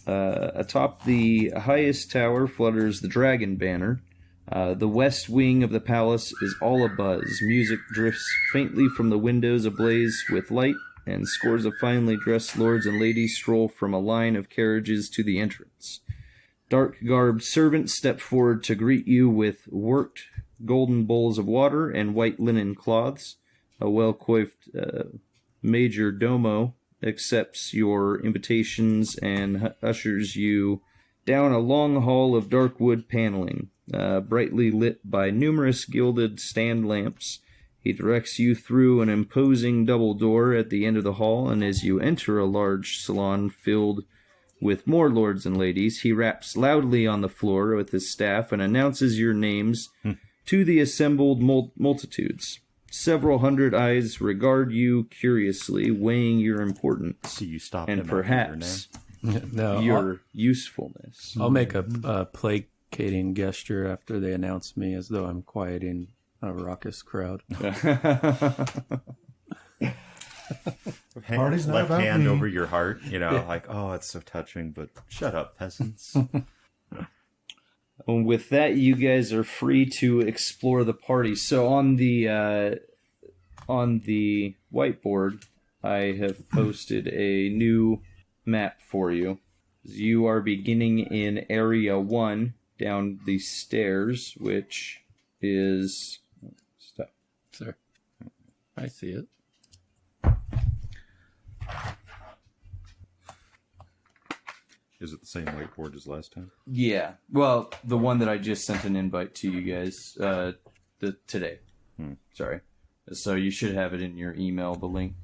Atop the highest tower flutters the dragon banner. The west wing of the palace is all abuzz. Music drifts faintly from the windows ablaze with light, and scores of finely dressed lords and ladies stroll from a line of carriages to the entrance. Dark-garbed servants step forward to greet you with worked golden bowls of water and white linen cloths. A well-coiffed major domo accepts your invitations and ushers you down a long hall of dark wood paneling, brightly lit by numerous gilded stand lamps. He directs you through an imposing double door at the end of the hall, and as you enter a large salon filled with more lords and ladies, he raps loudly on the floor with his staff and announces your names to the assembled multitudes. Several hundred eyes regard you curiously, weighing your importance So you stop and him perhaps No, your usefulness. I'll make a placating gesture after they announce me, as though I'm quieting a raucous crowd. Party's not left about hand me. over your heart, like, oh, it's so touching, but shut up, peasants. And with that, you guys are free to explore the party. So on the whiteboard, I have posted a new map for you. You are beginning in Area 1 down the stairs, which is... Stop. Sir, I see it. Is it the same whiteboard as last time? Yeah. Well, the one that I just sent an invite to you guys today. Sorry. So you should have it in your email, the link.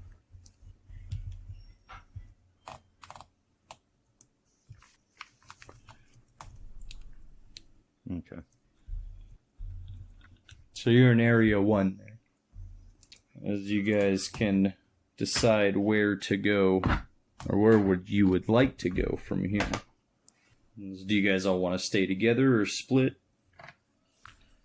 Okay. So you're in Area 1 there. as you guys can decide where to go, or where you would like to go from here. Do you guys all want to stay together or split?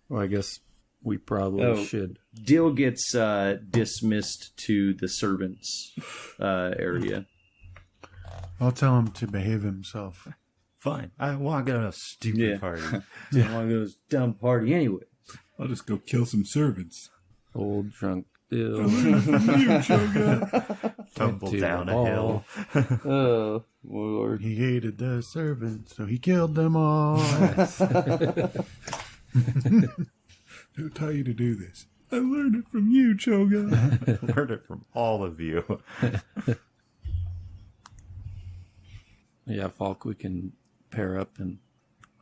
Well, I guess we probably should. Dill gets dismissed to the servants area. I'll tell him to behave himself. Fine. I want to go to a stupid party. I want to go to this dumb party anyway. I'll just go kill some servants. Old drunk Dill. Tumble to down the a hill. Oh, Lord. He hated the servants, so he killed them all. Who taught you to do this? I learned it from you, Choga. Learned it from all of you. Yeah, Falk, we can pair up, and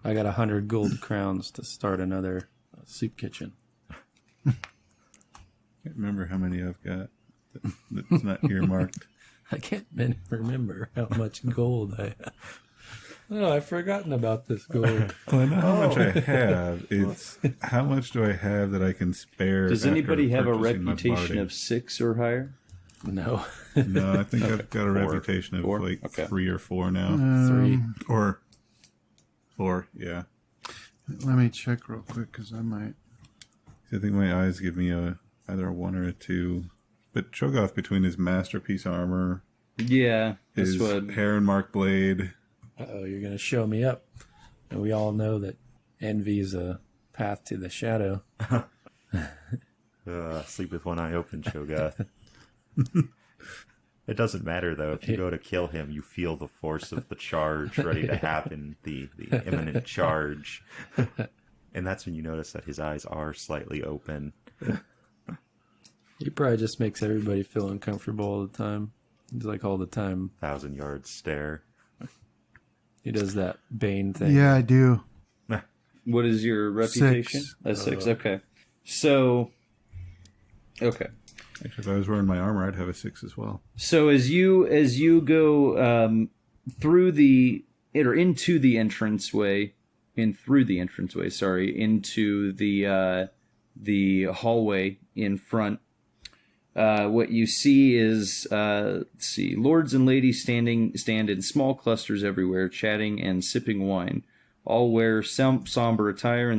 I got 100 gold crowns to start another soup kitchen. Can't remember how many I've got. That's not earmarked. I can't remember how much gold I have. Oh, I've forgotten about this gold. Well, I know how much I have. It's how much do I have that I can spare? Does after anybody have a purchasing my reputation body? of 6 or higher? No. No, I think I've got a reputation of 4? like Okay. 3 or 4 now. 3. Or 4, yeah. Let me check real quick because I might. I think my eyes give me either a 1 or a 2. But Cho'Gath, between his masterpiece armor, Yeah, that's his what. hair and mark blade, Uh-oh, you're going to show me up. And we all know that envy is a path to the shadow. Sleep with one eye open, Cho'Gath. It doesn't matter, though. If you go to kill him, you feel the force of the charge ready to happen, the imminent charge. And that's when you notice that his eyes are slightly open. He probably just makes everybody feel uncomfortable all the time. He's like all the time. 1,000-yard stare. He does that Bane thing. Yeah, I do. What is your reputation? 6. A 6. Okay. So. Okay. actually, if I was wearing my armor, I'd have a 6 as well. So as you go through the into the entranceway, into the hallway in front. What you see is let's see, lords and ladies stand in small clusters everywhere, chatting and sipping wine. All wear somber attire,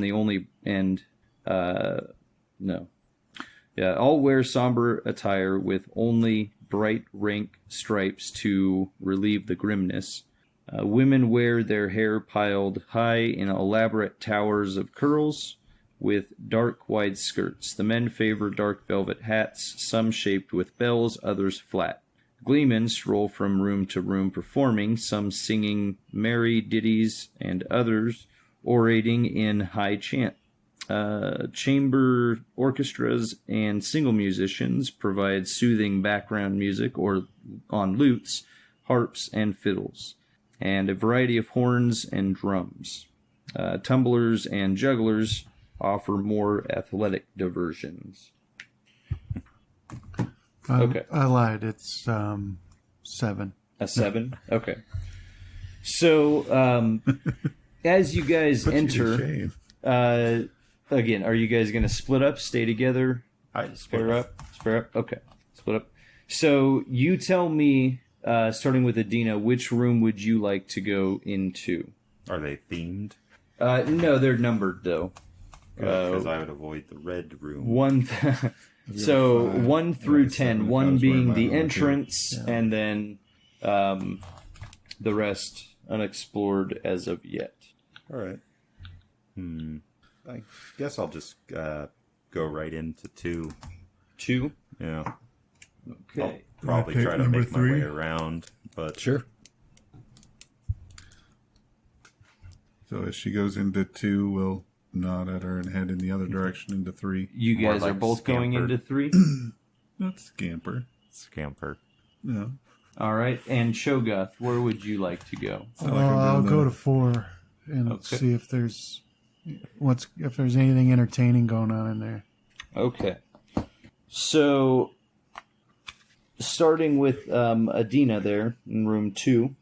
all wear somber attire with only bright rank stripes to relieve the grimness. Women wear their hair piled high in elaborate towers of curls with dark wide skirts. The men favor dark velvet hats, some shaped with bells, others flat. Gleemen stroll from room to room performing, some singing merry ditties and others orating in high chant. Chamber orchestras and single musicians provide soothing background music or on lutes, harps, and fiddles, and a variety of horns and drums. Tumblers and jugglers offer more athletic diversions. Okay. I lied. It's 7. A 7? Okay. So, as you guys Puts you to enter, shame. again, are you guys going to split up, stay together, I just spare up? Okay, split up. So, you tell me, starting with Adina, which room would you like to go into? Are they themed? No, they're numbered, though. Because I would avoid the red room. 1 so 1 through 10, if I 1 was being wearing the my armor, too. entrance, and then the rest unexplored as of yet. All right. I guess I'll just go right into 2. 2? Yeah. Okay. I'll probably pick try to number make my 3. way around, but Sure. So as she goes into 2, we'll nod at her and head in the other direction into 3. You More guys like are both going scamper. into 3? Not scamper. scamper. No. All right. And Shogoth, where would you like to go? It's not like I'm I'll doing go the- to 4 and Okay. see if there's anything entertaining going on in there. Okay. So, starting with Adina there in room 2.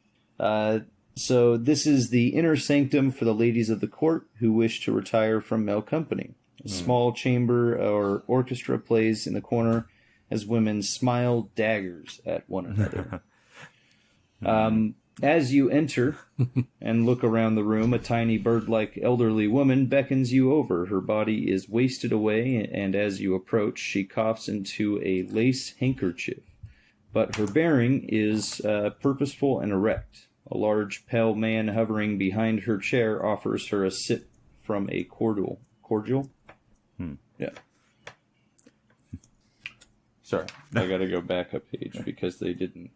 So this is the inner sanctum for the ladies of the court who wish to retire from male company. A small chamber or orchestra plays in the corner, as women smile daggers at one another. As you enter and look around the room, a tiny bird-like elderly woman beckons you over. Her body is wasted away, and as you approach, she coughs into a lace handkerchief. But her bearing is purposeful and erect. A large, pale man hovering behind her chair offers her a sip from a cordial. Cordial? Yeah. Sorry, I gotta go back a page because they didn't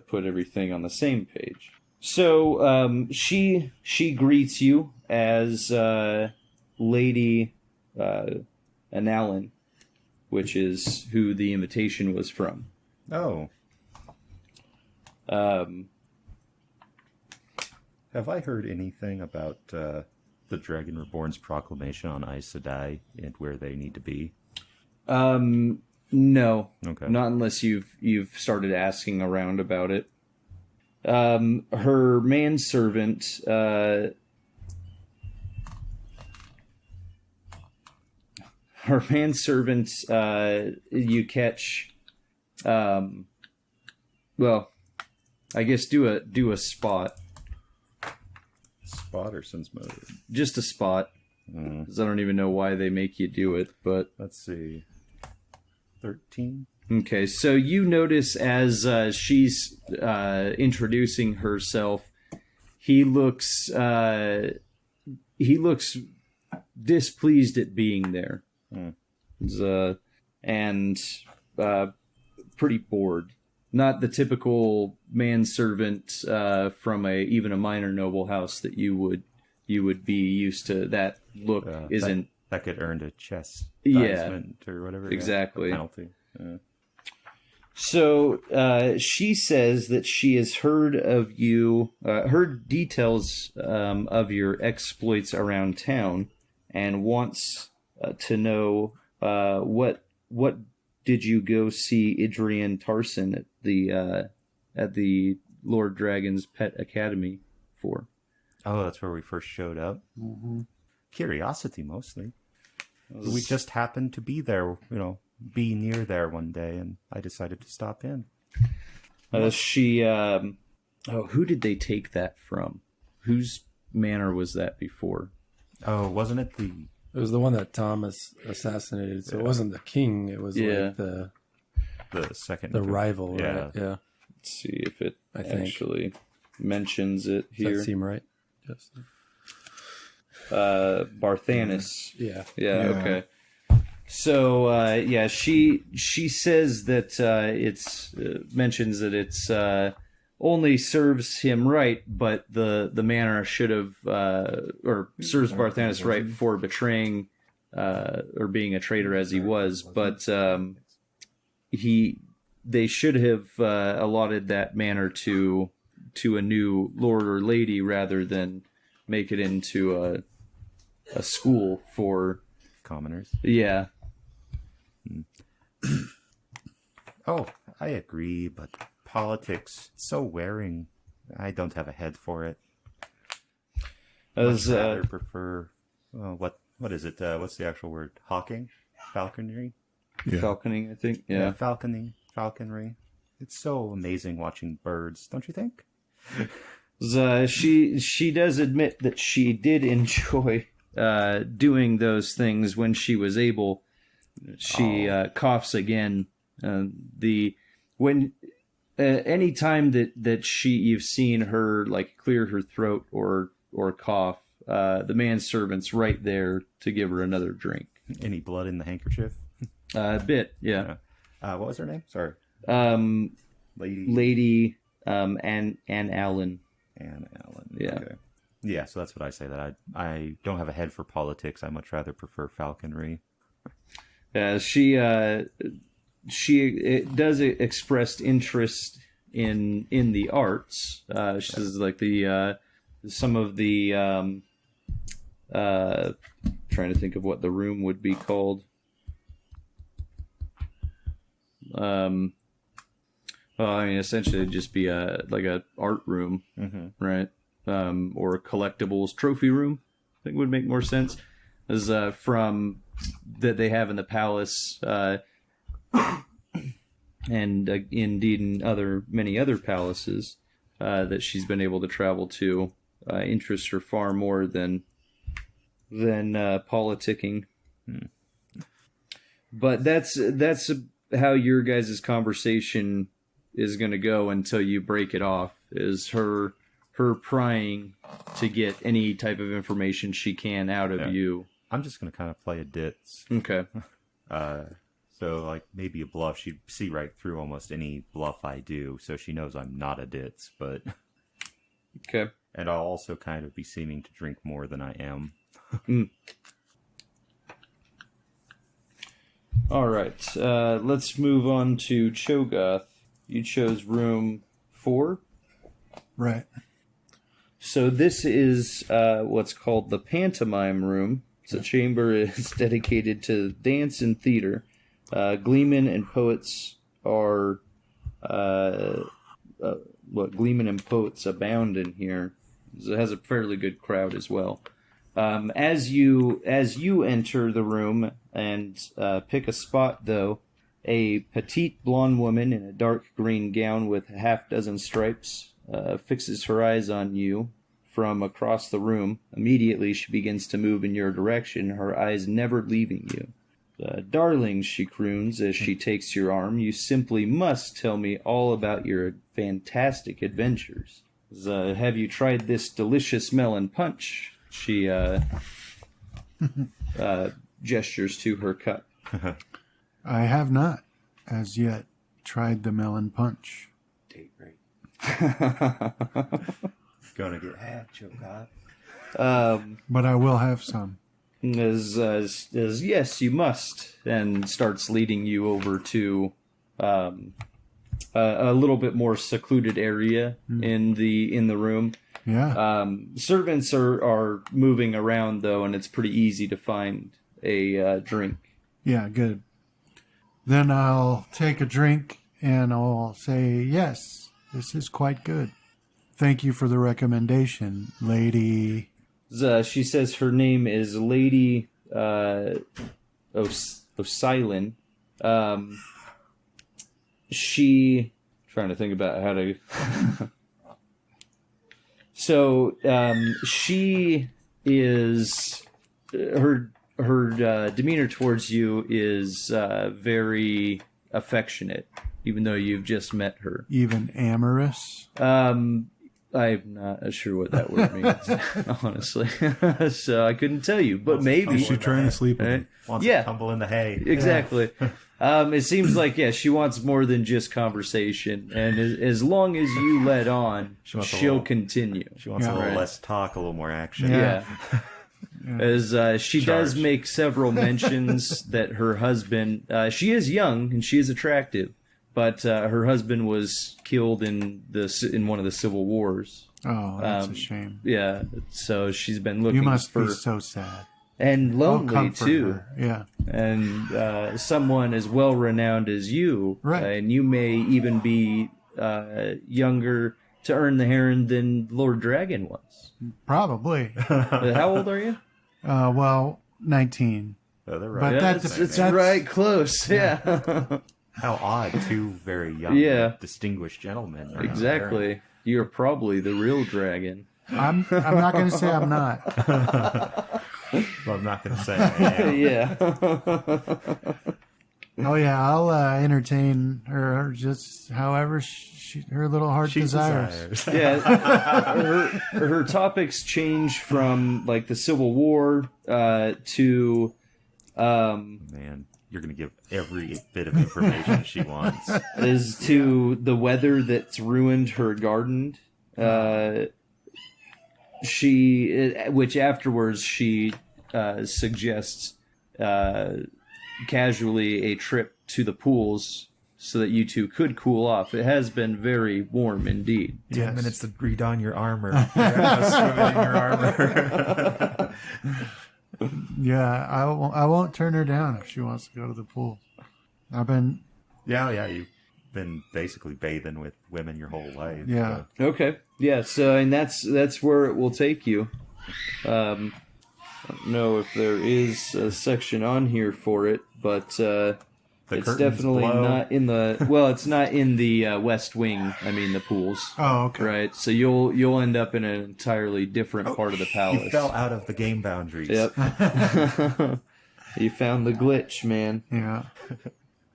put everything on the same page. So she greets you as Lady Annalyn, which is who the invitation was from. Oh. Have I heard anything about the Dragon Reborn's proclamation on Aes Sedai and where they need to be? No. Okay. Not unless you've started asking around about it. Her manservant, you catch, well, I guess do a spot. Spot or sense motive? Just a spot. Because I don't even know why they make you do it, but... Let's see. 13? Okay, so you notice as she's introducing herself, he looks displeased at being there, and pretty bored. Not the typical manservant from even a minor noble house that you would be used to. That look isn't that could earn a chastisement or whatever. Exactly. Penalty. So she says that she has heard of you, heard details of your exploits around town, and wants to know what did you go see Idrian Tarson at the Lord Dragon's Pet Academy for? Oh, that's where we first showed up. Mm-hmm. Curiosity, mostly. We just happened to be there, be near there one day, and I decided to stop in. Who did they take that from? Whose manor was that before? Oh, wasn't it the... It was the one that Thomas assassinated, so it wasn't the king, it was like the second... The rival, yeah. right? Yeah. Let's see if it I think. actually mentions it Does here. that seem right? Yes. Barthanes. Yeah. Yeah, okay. So, she says that it's mentions that it's only serves him right, but the manor should have or serves Barthanes right for betraying or being a traitor as he was, but they should have allotted that manor to a new lord or lady rather than make it into a school for commoners. Yeah. Oh, I agree, but politics, so wearing. I don't have a head for it. I'd rather prefer what is it? What's the actual word? Hawking? Falconry? Yeah. Falconing, I think. Yeah. Falconry. It's so amazing watching birds, don't you think? She does admit that she did enjoy doing those things when she was able. She coughs again. Any time that you've seen her like clear her throat or cough, the manservant's right there to give her another drink. Any blood in the handkerchief? A bit, yeah. What was her name? Sorry. Lady Anne Allen. Anne Allen. Yeah. Okay. Yeah, so that's what I say, that I don't have a head for politics. I much rather prefer falconry. She does express interest in the arts. She says like the some of the trying to think of what the room would be called. Well, I mean, essentially, it'd just be like a art room, right? Or a collectibles trophy room. I think would make more sense. As from that they have in the palace, and indeed in many other palaces that she's been able to travel to, interests her far more than politicking. But that's how your guys' conversation is going to go until you break it off. Is her prying to get any type of information she can out of you. I'm just going to kind of play a ditz. Okay. So, like, maybe a bluff. She'd see right through almost any bluff I do, so she knows I'm not a ditz, but... Okay. And I'll also kind of be seeming to drink more than I am. All right. Let's move on to Cho'Gath. You chose room 4? Right. So this is what's called the pantomime room. It's a chamber is dedicated to dance and theater. Gleemen and poets are Gleemen and poets abound in here. It has a fairly good crowd as well. As you enter the room and pick a spot, though, a petite blonde woman in a dark green gown with a half dozen stripes fixes her eyes on you from across the room. Immediately, she begins to move in your direction, her eyes never leaving you. Darling, she croons as she takes your arm, you simply must tell me all about your fantastic adventures. Have you tried this delicious melon punch? She gestures to her cup. I have not, as yet, tried the melon punch. Date rape. Gonna get had, Cho'Gath. But I will have some. As yes, you must, and starts leading you over to a little bit more secluded area in the room. Yeah. Servants are moving around though, and it's pretty easy to find a drink. Yeah, good. Then I'll take a drink and I'll say, yes, this is quite good. Thank you for the recommendation, Lady. She says her name is Lady O'Silin. Trying to think about how to... So, she is... Her demeanor towards you is very affectionate, even though you've just met her. Even amorous? I'm not sure what that word means, honestly. So I couldn't tell you, but maybe. Is she trying to sleep with him? Wants to tumble in the hay. Exactly. It seems like, she wants more than just conversation. And as long as you let on, she'll continue. She wants a little less talk, a little more action. Yeah. As she does make several mentions that her husband, she is young and she is attractive, but her husband was killed in one of the civil wars. Oh, that's a shame. Yeah, so she's been looking. You must for be so sad. and lonely too. Her. Yeah, and someone as well renowned as you, right? And you may even be younger to earn the heron than Lord Dragon was. Probably. How old are you? Well, 19. Oh, they're right. But It's right close. Yeah. How odd, two very young, distinguished gentlemen. Exactly. You're probably the real dragon. I'm not going to say I'm not. Well, I'm not going to say I am. Yeah. Oh yeah, I'll entertain her just however her little heart desires. Yeah. Her topics change from like the Civil War to man. You're going to give every bit of information she wants. Is to the weather that's ruined her garden. Which afterwards she suggests casually a trip to the pools so that you two could cool off. It has been very warm indeed. 10 minutes to redon your armor. You're swimming in your armor. Yeah, I won't turn her down if she wants to go to the pool. I've been... Yeah, you've been basically bathing with women your whole life. Yeah. So. Okay. Yeah, so and that's where it will take you. I don't know if there is a section on here for it, but There It's curtains definitely blow. not in the. Well, it's not in the West Wing. I mean, the pools. Oh, okay. Right. So you'll end up in an entirely different part of the palace. You fell out of the game boundaries. Yep. You found the glitch, man. Yeah.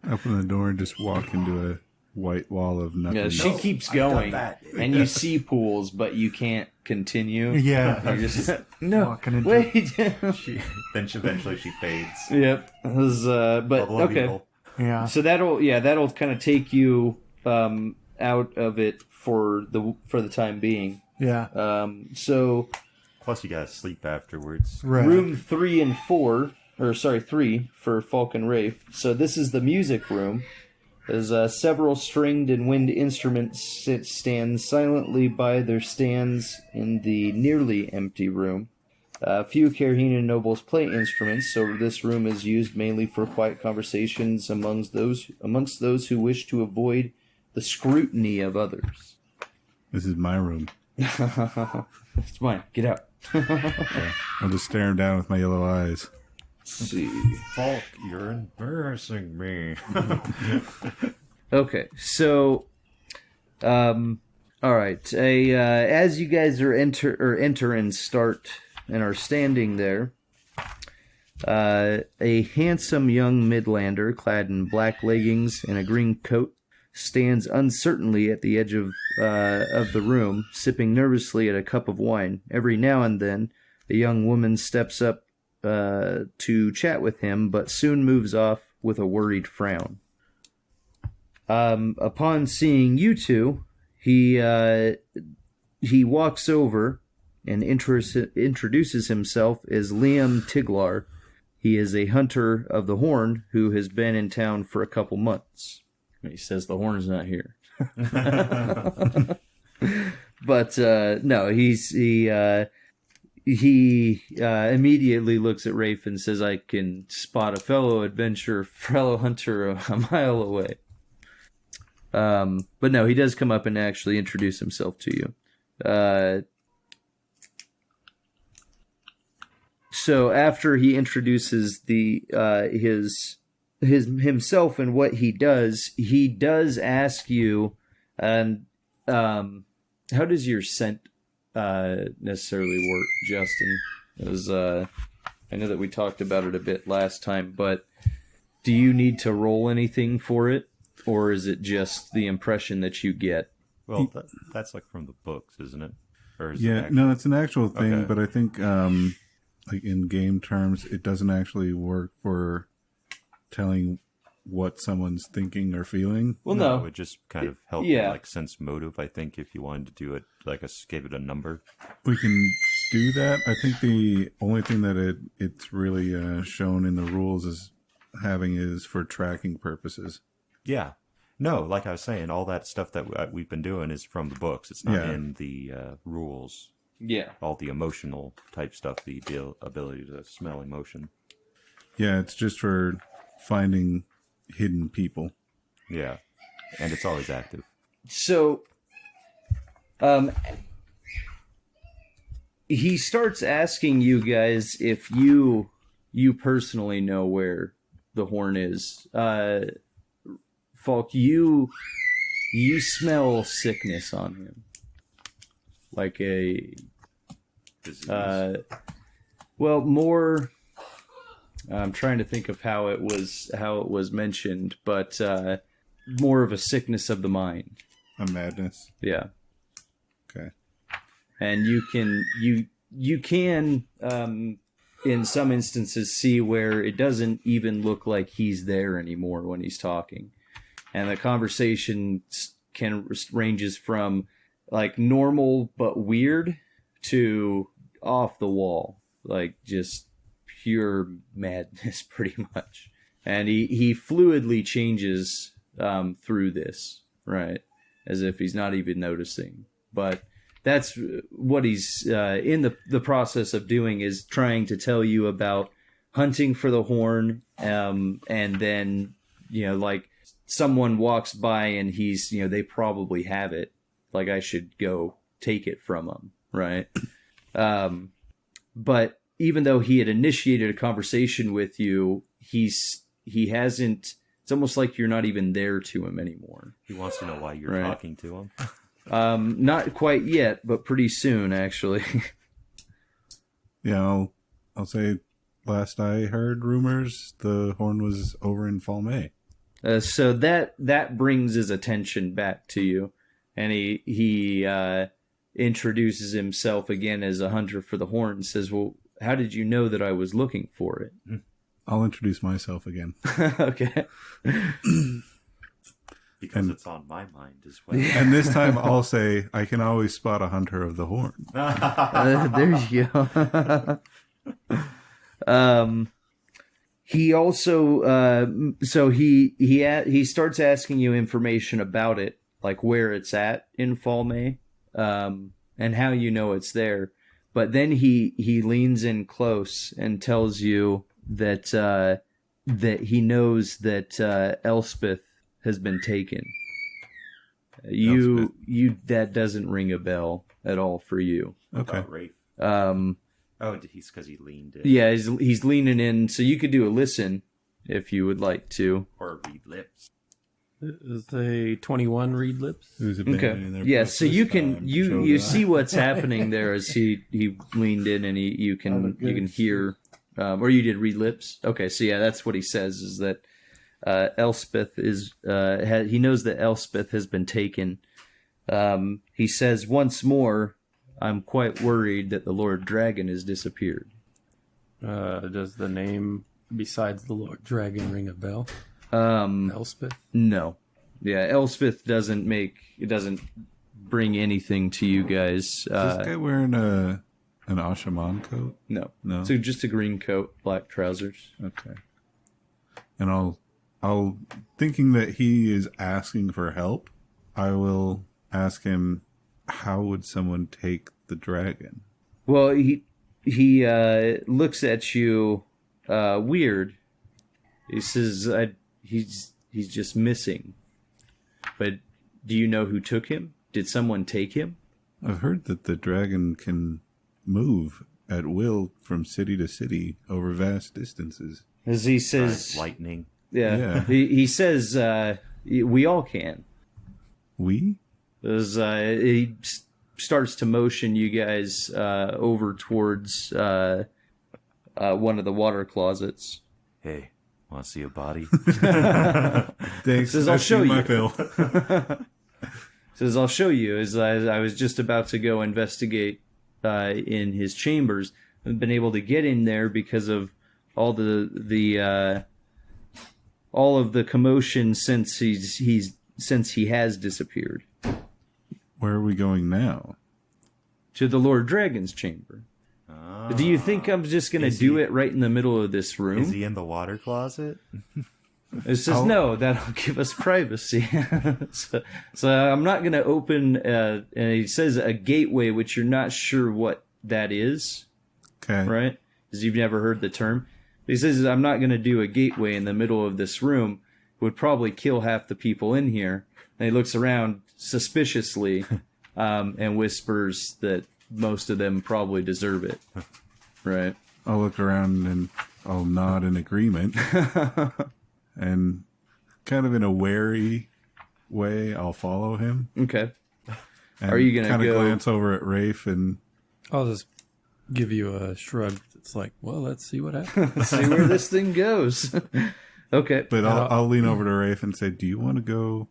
Open the door and just walk into a white wall of nothing. Yeah, she keeps going, that. and you see pools, but you can't continue. Yeah. You're just no. Walking into- Wait. Eventually she fades. Yep. It was, but Bubble of okay. evil. Yeah. So that'll kind of take you out of it for the time being. Yeah. So Plus you gotta sleep afterwards. Right. room 3 and 4, or sorry, 3 for Falcon Rafe. So this is the music room. There's several stringed and wind instruments stand silently by their stands in the nearly empty room. Few Carheenan nobles play instruments, so this room is used mainly for quiet conversations amongst those who wish to avoid the scrutiny of others. This is my room. It's mine. Get out. I'm just staring down with my yellow eyes. Let's see. Falk, you're embarrassing me. Okay, so, all right. As you guys are enter and start and are standing there, a handsome young Midlander, clad in black leggings and a green coat, stands uncertainly at the edge of the room, sipping nervously at a cup of wine. Every now and then, a young woman steps up to chat with him, but soon moves off with a worried frown. Upon seeing you two, he walks over and introduces himself as Liam Tiglar. He is a hunter of the Horn who has been in town for a couple months. He says the Horn's not here. But no, he immediately looks at Rafe and says, "I can spot a fellow hunter a mile away." But no, he does come up and actually introduce himself to you. So after he introduces himself and what he does ask you, and how does your scent necessarily work, Justin? Because I know that we talked about it a bit last time, but do you need to roll anything for it, or is it just the impression that you get? Well, that's like from the books, isn't it? Or is Yeah, it no, it's an actual thing, Okay. but I think, like in game terms, it doesn't actually work for telling what someone's thinking or feeling. Well, No, no. it would just kind of help Yeah. like sense motive. I think if you wanted to do it, like give it a number. We can do that. I think the only thing that it's really shown in the rules is having is for tracking purposes. Yeah. No, like I was saying, all that stuff that we've been doing is from the books. It's not Yeah. in the rules. Yeah. All the emotional type stuff, the ability to smell emotion. Yeah, it's just for finding hidden people. Yeah. And it's always active. So, he starts asking you guys if you personally know where the Horn is. Falk, you smell sickness on him, like a Disease. well, more. I'm trying to think of how it was mentioned, but more of a sickness of the mind. A madness. Yeah. Okay. And you can in some instances see where it doesn't even look like he's there anymore when he's talking, and the conversation ranges from like normal but weird to off the wall, like just pure madness pretty much. And he fluidly changes through this, right, as if he's not even noticing. But that's what he's in the process of doing, is trying to tell you about hunting for the Horn, and then, like someone walks by and he's, they probably have it, like I should go take it from them, right? But even though he had initiated a conversation with you, he hasn't It's almost like you're not even there to him anymore. He wants to know why you're Right. talking to him. Not quite yet, but pretty soon, actually. Yeah, I'll say last I heard rumors, the horn was over in Falmey. So that brings his attention back to you, and he introduces himself again as a hunter for the horn and says, "Well, how did you know that I was looking for it?" I'll introduce myself again. Okay. Because it's on my mind as well. And this time I'll say, I can always spot a hunter of the horn. There you go. He also, so he starts asking you information about it, like where it's at in Falmey, and how you know it's there. But then he leans in close and tells you that that he knows that Elspeth has been taken. You that doesn't ring a bell at all for you. Okay. Rafe. He's because he leaned in. Yeah, he's leaning in, so you could do a listen if you would like to. Or read lips. Is a 21 read lips? Who's Okay. abandoning their Yeah, post so this you can time? you Show you that. see what's happening there as he leaned in and you can hear, or you did read lips. Okay, so yeah, that's what he says is that Elspeth is he knows that Elspeth has been taken. He says once more, "I'm quite worried that the Lord Dragon has disappeared." Does the name besides the Lord Dragon ring a bell? Elspeth? No. Yeah, Elspeth doesn't bring anything to you guys. Is this guy wearing an Ashaman coat? No. No. So just a green coat, black trousers. Okay. And I'll thinking that he is asking for help, I will ask him, how would someone take the dragon? Well, he looks at you weird. He says, he's just missing. But do you know who took him? Did someone take him?" I've heard that the dragon can move at will from city to city over vast distances. As he says, Lightning. Yeah. He says, we all can. We? As he starts to motion you guys over towards one of the water closets. Hey, want to see a body? Thanks. Says, "I'll I've show seen my you." fill. Says, "I'll show you." As I was just about to go investigate in his chambers, I've been able to get in there because of all of the commotion since he has disappeared. Where are we going now? To the Lord Dragon's chamber. Do you think I'm just going to do it right in the middle of this room? Is he in the water closet? It says, no, that'll give us privacy. so I'm not going to open, and he says a gateway, which you're not sure what that is, Okay. right? Because you've never heard the term. But he says, I'm not going to do a gateway in the middle of this room. It would probably kill half the people in here. And he looks around suspiciously and whispers that most of them probably deserve it. Right? I'll look around and I'll nod in agreement. And kind of in a wary way, I'll follow him. Okay. And Are you gonna kind of go- glance over at Rafe and I'll just give you a shrug. It's like, well, let's see what happens. See where this thing goes. Okay. but I'll lean over to Rafe and say, "Do you want to go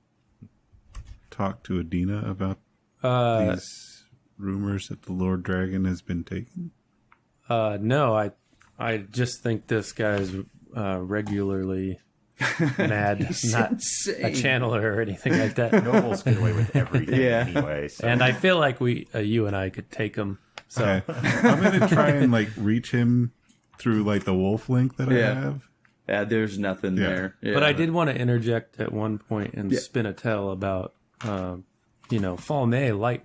talk to Adina about these rumors that the Lord Dragon has been taken?" No, I just think this guy's regularly mad, not insane. a channeler or anything like that. Nobles get away with everything anyway. So. And I feel like you and I could take him. So Okay. I'm gonna try and reach him through the wolf link that I Yeah. have. Yeah, there's nothing there. Yeah. But I did want to interject at one point and spin a tell about, Falmey,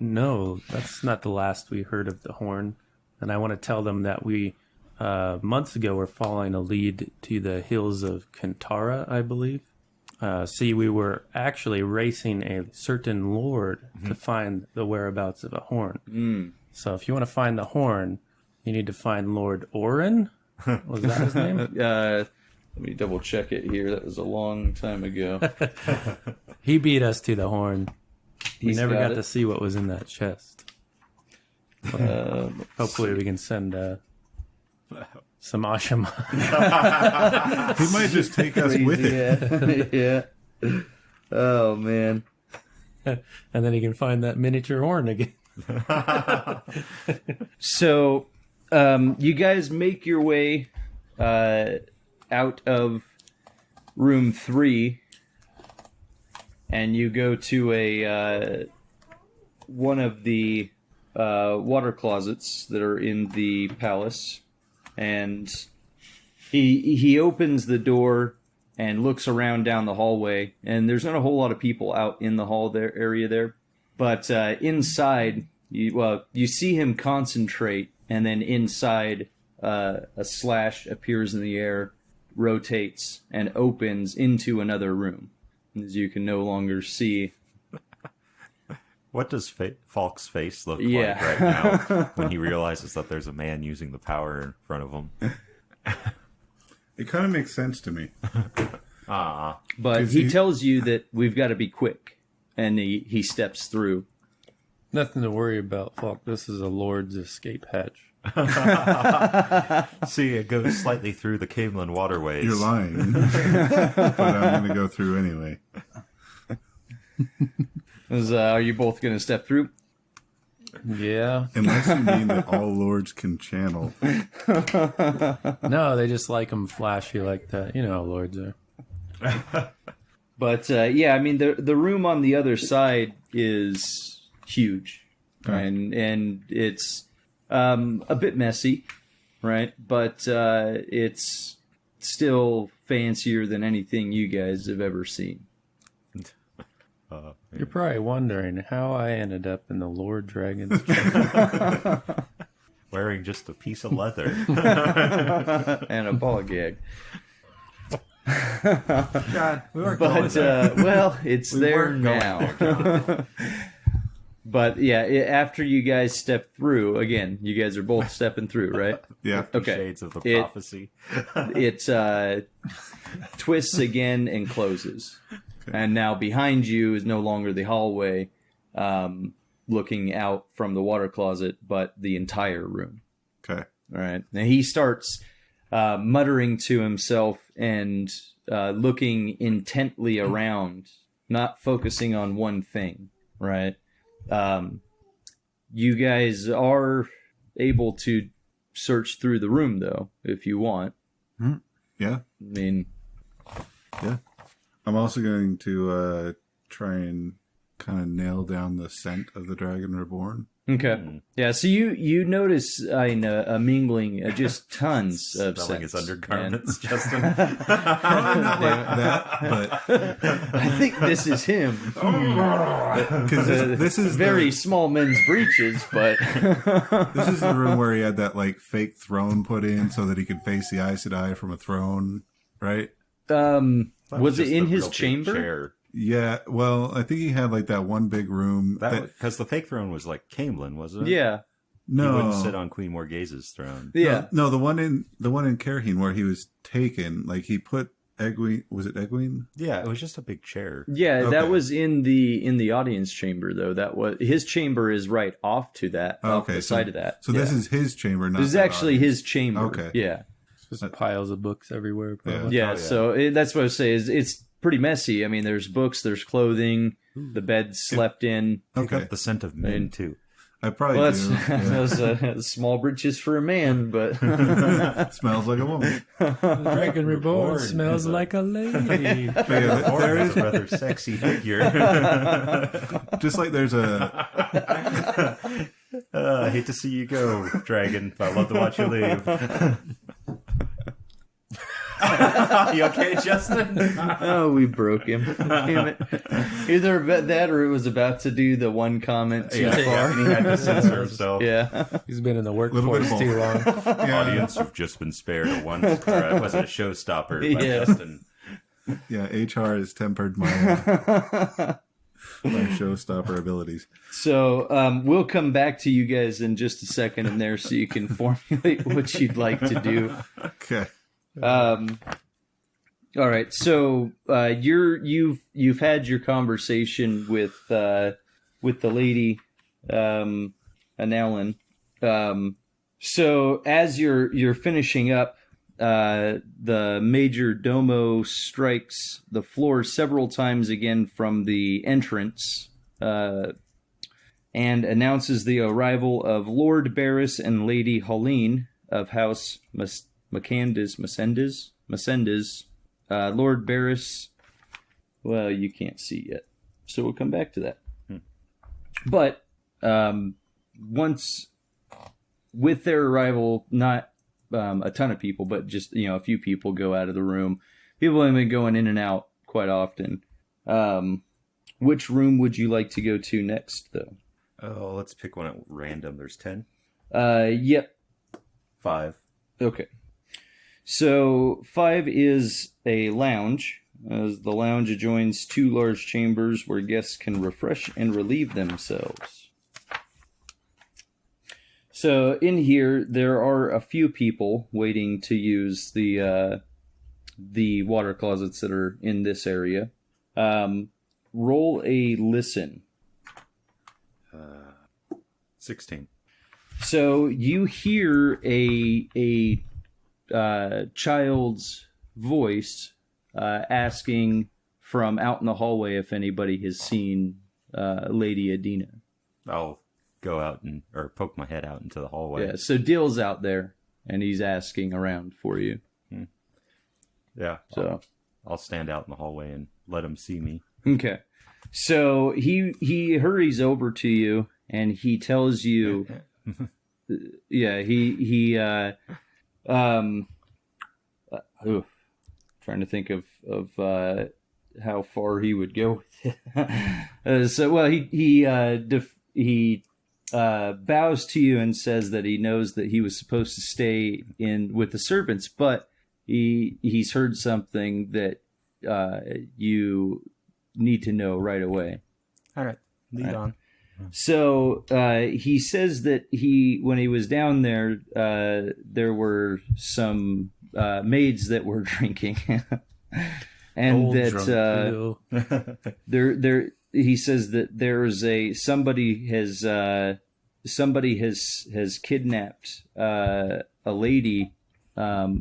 no, that's not the last we heard of the horn. And I want to tell them that we, months ago, were following a lead to the hills of Kantara, I believe. We were actually racing a certain lord to find the whereabouts of a horn. So if you want to find the horn, you need to find Lord Orin. Was that his name? Let me double check it here. That was a long time ago. He beat us to the horn. We He's never got it. to see what was in that chest. Hopefully we can send some Ashima. He might just take us with it. Yeah. Oh man. And then he can find that miniature horn again. So, you guys make your way out of room 3, and you go to one of the water closets that are in the palace, and he opens the door and looks around down the hallway, and there's not a whole lot of people out in the hall area there, but inside, you see him concentrate, and then inside, a slash appears in the air, rotates, and opens into another room, as you can no longer see. What does Falk's face look Yeah. like right now when he realizes that there's a man using the power in front of him? It kind of makes sense to me. Ah, But 'Cause he he- tells you that we've got to be quick, and he steps through. Nothing to worry about, Falk. This is a Lord's escape hatch. see, it goes slightly through the Camelin waterways. You're lying. But I'm going to go through anyway. Are you both going to step through? Yeah. Unless you mean that all lords can channel. No, they just like them flashy like that. You know how Lords are. But yeah, I mean the room on the other side is huge, and it's a bit messy, right? But it's still fancier than anything you guys have ever seen. You're probably wondering how I ended up in the Lord Dragon's chamber. Wearing just a piece of leather. And a ball gag. God, we weren't going But there. well, it's there weren't going now. But yeah, after you guys step through, again, you guys are both stepping through, right? Yeah. Okay. Shades of the It- prophecy. It twists again and closes. And now behind you is no longer the hallway looking out from the water closet, but the entire room. Okay. All right. Now he starts muttering to himself and looking intently around, not focusing on one thing, right? You guys are able to search through the room, though, if you want. Yeah. I mean, Yeah. I'm also going to try and kind of nail down the scent of the Dragon Reborn. okay. Yeah, so you notice a mingling, just tons of Smelling his scents. undergarments, Justin. Probably not like that, And I think this is him. but because this is Very small men's breeches, but this is the room where he had that like fake throne put in so that he could face the Aes Sedai from a throne, right? was it just in the his real big chamber? chair. Yeah. Well, I think he had like that one big room. Because the fake throne was like Camelin, wasn't it? Yeah. He no, wouldn't sit on Queen Morghase's throne. Yeah. no, the one in Carheen where he was taken. Like he put Egwene. Was it Egwene? Yeah, it was just a big chair. Yeah, that Okay. was in the audience chamber though. That was his chamber is right off to that, off Okay, the so, side of that. So this is his chamber. Not this is that actually audience. his chamber. Okay. Yeah. Just piles of books everywhere. Probably. Yeah. yeah. So that's what I was saying. Is it's pretty messy. I mean, there's books, there's clothing, the bed slept in. Pick Okay. up the scent of men, too. I probably Well, do. that's Yeah. those small breeches for a man, but Smells like a woman. The Dragon Reborn smells like a lady. But yeah, there He's is a rather sexy figure. just like there's a I hate to see you go, dragon, but I love to watch you leave. You okay, Justin? oh, we broke him. Damn it! Either that or it was about to do the one comment too far. And he had to censor himself. Yeah. He's been in the Little bit workforce of too long. Audience, you've just been spared a one. Or was it a showstopper by Yeah. Justin? yeah. HR has tempered my showstopper abilities. So we'll come back to you guys in just a second in there so you can formulate what you'd like to do. Okay. All right, so you've had your conversation with the lady, Annalyn. So as you're finishing up, the major domo strikes the floor several times again from the entrance, and announces the arrival of Lord Barris and Lady Helene of House Macendas. Lord Barris, well, you can't see yet, so we'll come back to that. But once with their arrival, not a ton of people, but just a few people go out of the room. People have been going in and out quite often. Which room would you like to go to next, though? Oh, let's pick one at random. There's 10. Yep. 5. Okay. So 5 is a lounge. As the lounge adjoins 2 large chambers where guests can refresh and relieve themselves. So in here, there are a few people waiting to use the water closets that are in this area. Roll a listen. 16. So you hear a child's voice asking from out in the hallway if anybody has seen Lady Adina. I'll go out or poke my head out into the hallway. Yeah, so Dill's out there, and he's asking around for you. Yeah, So I'll stand out in the hallway and let him see me. okay, so he hurries over to you, and he tells you, trying to think of how far he would go with it. He bows to you and says that he knows that he was supposed to stay in with the servants, but he's heard something that you need to know right away. All right, lead on. So he says that when he was down there, there were some maids that were drinking, and Old that drunk there. He says that there's somebody has kidnapped a lady or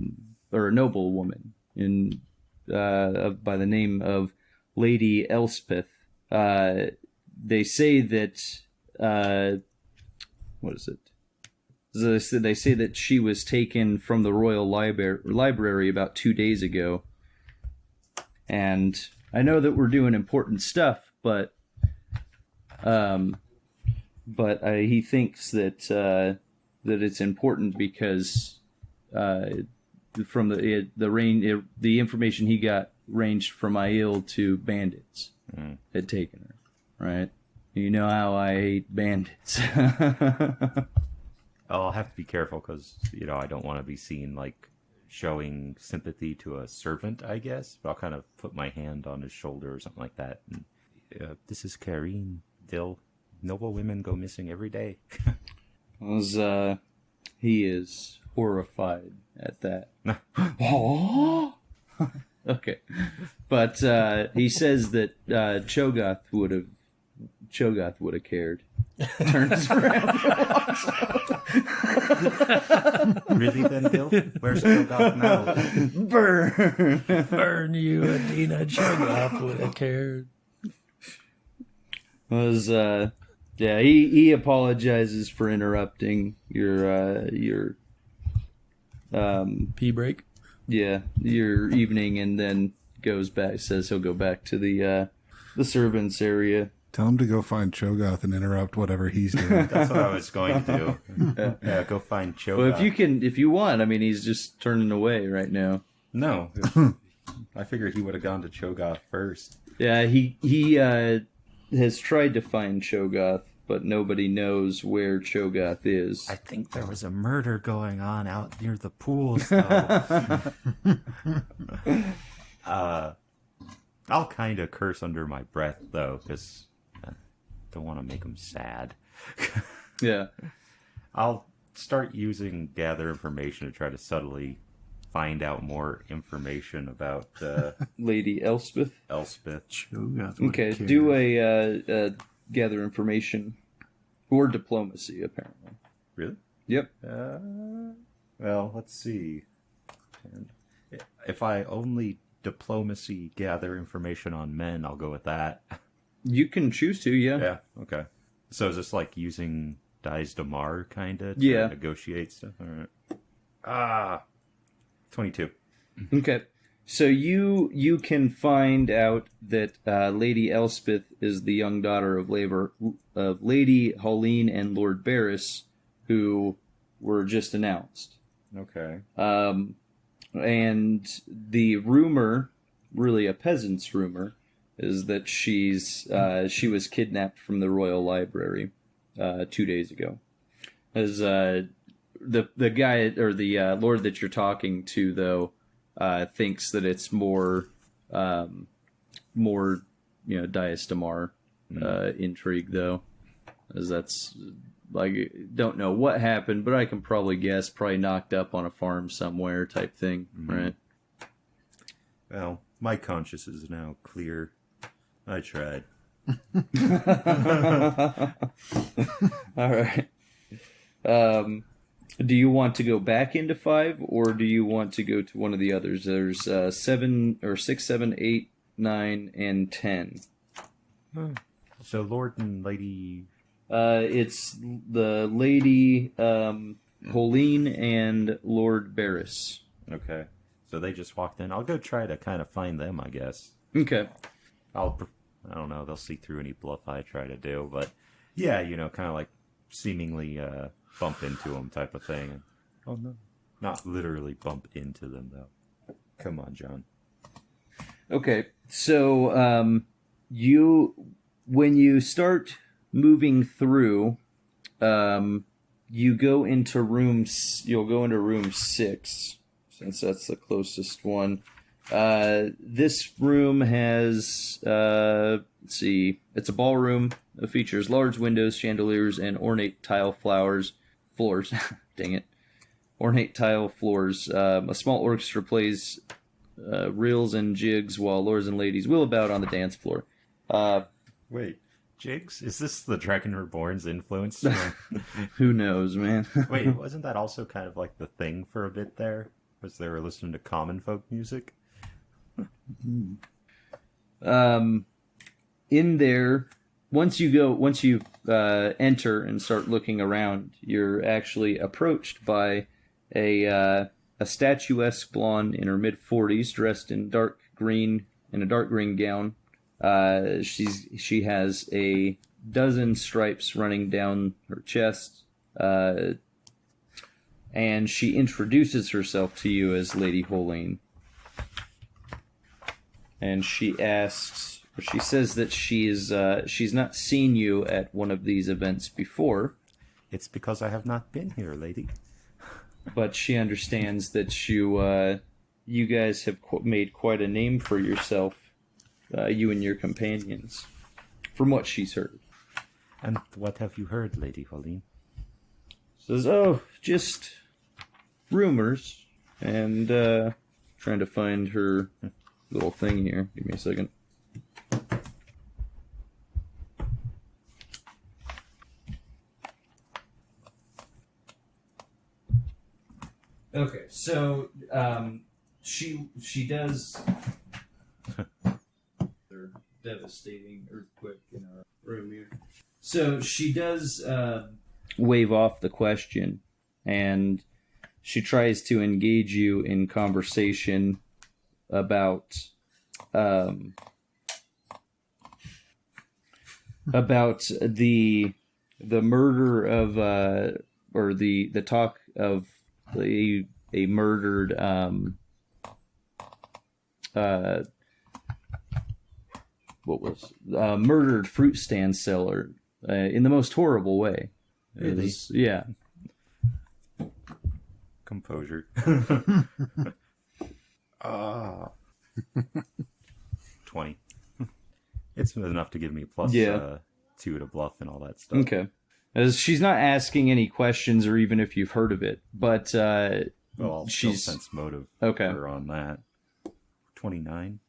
a noble woman by the name of Lady Elspeth. They say that what is it? They say that she was taken from the royal library about 2 days ago, and I know that we're doing important stuff, but he thinks that it's important because from the information he got ranged from Aiel to bandits had taken her. Right? You know how I hate bandits. I'll have to be careful because I don't want to be seen like showing sympathy to a servant, I guess. But I'll kind of put my hand on his shoulder or something like that. And, this is Karine Dill. Noble women go missing every day. He is horrified at that. Oh! Okay. But he saes that Cho'Gath would have cared. Turns around. Really then, Dill? Where's Cho'Gath now? Burn you, Adina. Cho'Gath would have cared. He apologizes for interrupting your pee break. Yeah, your evening, and then goes back. Says he'll go back to the servants area. Tell him to go find Cho'Gath and interrupt whatever he's doing. That's what I was going to do. Yeah, go find Cho'Gath. Well, if you want, I mean, he's just turning away right now. No, I figured he would have gone to Cho'Gath first. Yeah, he has tried to find Cho'Gath, but nobody knows where Cho'Gath is. I think there was a murder going on out near the pools, though. I'll kind of curse under my breath, though, because I don't want to make him sad. Yeah. I'll start using gather information to try to subtly find out more information about Lady Elspeth. Elspeth. Okay, do a gather information or diplomacy, apparently. Really? Yep. Well, let's see. And if I only diplomacy gather information on men, I'll go with that. You can choose to, yeah. Yeah, okay. So is this like using dies de mar kind of to Yeah. negotiate stuff? All right. 22. Okay. So you can find out that Lady Elspeth is the young daughter of Lady Holleen and Lord Barris, who were just announced. Okay. And the rumor, really a peasant's rumor, is that she was kidnapped from the royal library 2 days ago. As the guy or the lord that you're talking to, though, thinks that it's more Dias Damar intrigue, though, as that's like, don't know what happened, but I can probably guess, probably knocked up on a farm somewhere type thing, right? Well, my conscience is now clear. I tried. All right. Do you want to go back into 5, or do you want to go to one of the others? There's 7 or 6, 7, 8, 9, and 10. So Lord and Lady... It's the Lady Holleen and Lord Barris. Okay. So they just walked in. I'll go try to kind of find them, I guess. Okay. I don't know, they'll see through any bluff I try to do, but yeah, kind of like seemingly bump into them type of thing. Oh no. Not literally bump into them, though. Come on, John. Okay, so when you start moving through, you'll go into room 6, since that's the closest one. This room has, let's see, it's a ballroom. It features large windows, chandeliers, and ornate tile floors. Dang it. Ornate tile floors. A small orchestra plays reels and jigs while lords and ladies wheel about on the dance floor. Wait, jigs? Is this the Dragon Reborn's influence? Who knows, man? Wait, wasn't that also kind of like the thing for a bit there? Was they were listening to common folk music? In there, once you enter and start looking around, you're actually approached by a statuesque blonde in her mid-40s, dressed in a dark green gown. She has a dozen stripes running down her chest, and she introduces herself to you as Lady Holleen. And she says that she's not seen you at one of these events before. It's because I have not been here, lady. But she understands that you guys have made quite a name for yourself, you and your companions, from what she's heard. And what have you heard, Lady Holleen? Says, just rumors, and trying to find her little thing here. Give me a second. Okay, so she does. Devastating earthquake in our room here. So she does wave off the question, and she tries to engage you in conversation about the murder of or the talk of a murdered murdered fruit stand seller in the most horrible way. Really? Yeah. Composure. 20. It's enough to give me plus 2 to bluff and all that stuff. Okay. As she's not asking any questions or even if you've heard of it, but Well, I'll still sense motive okay. her on that. 29.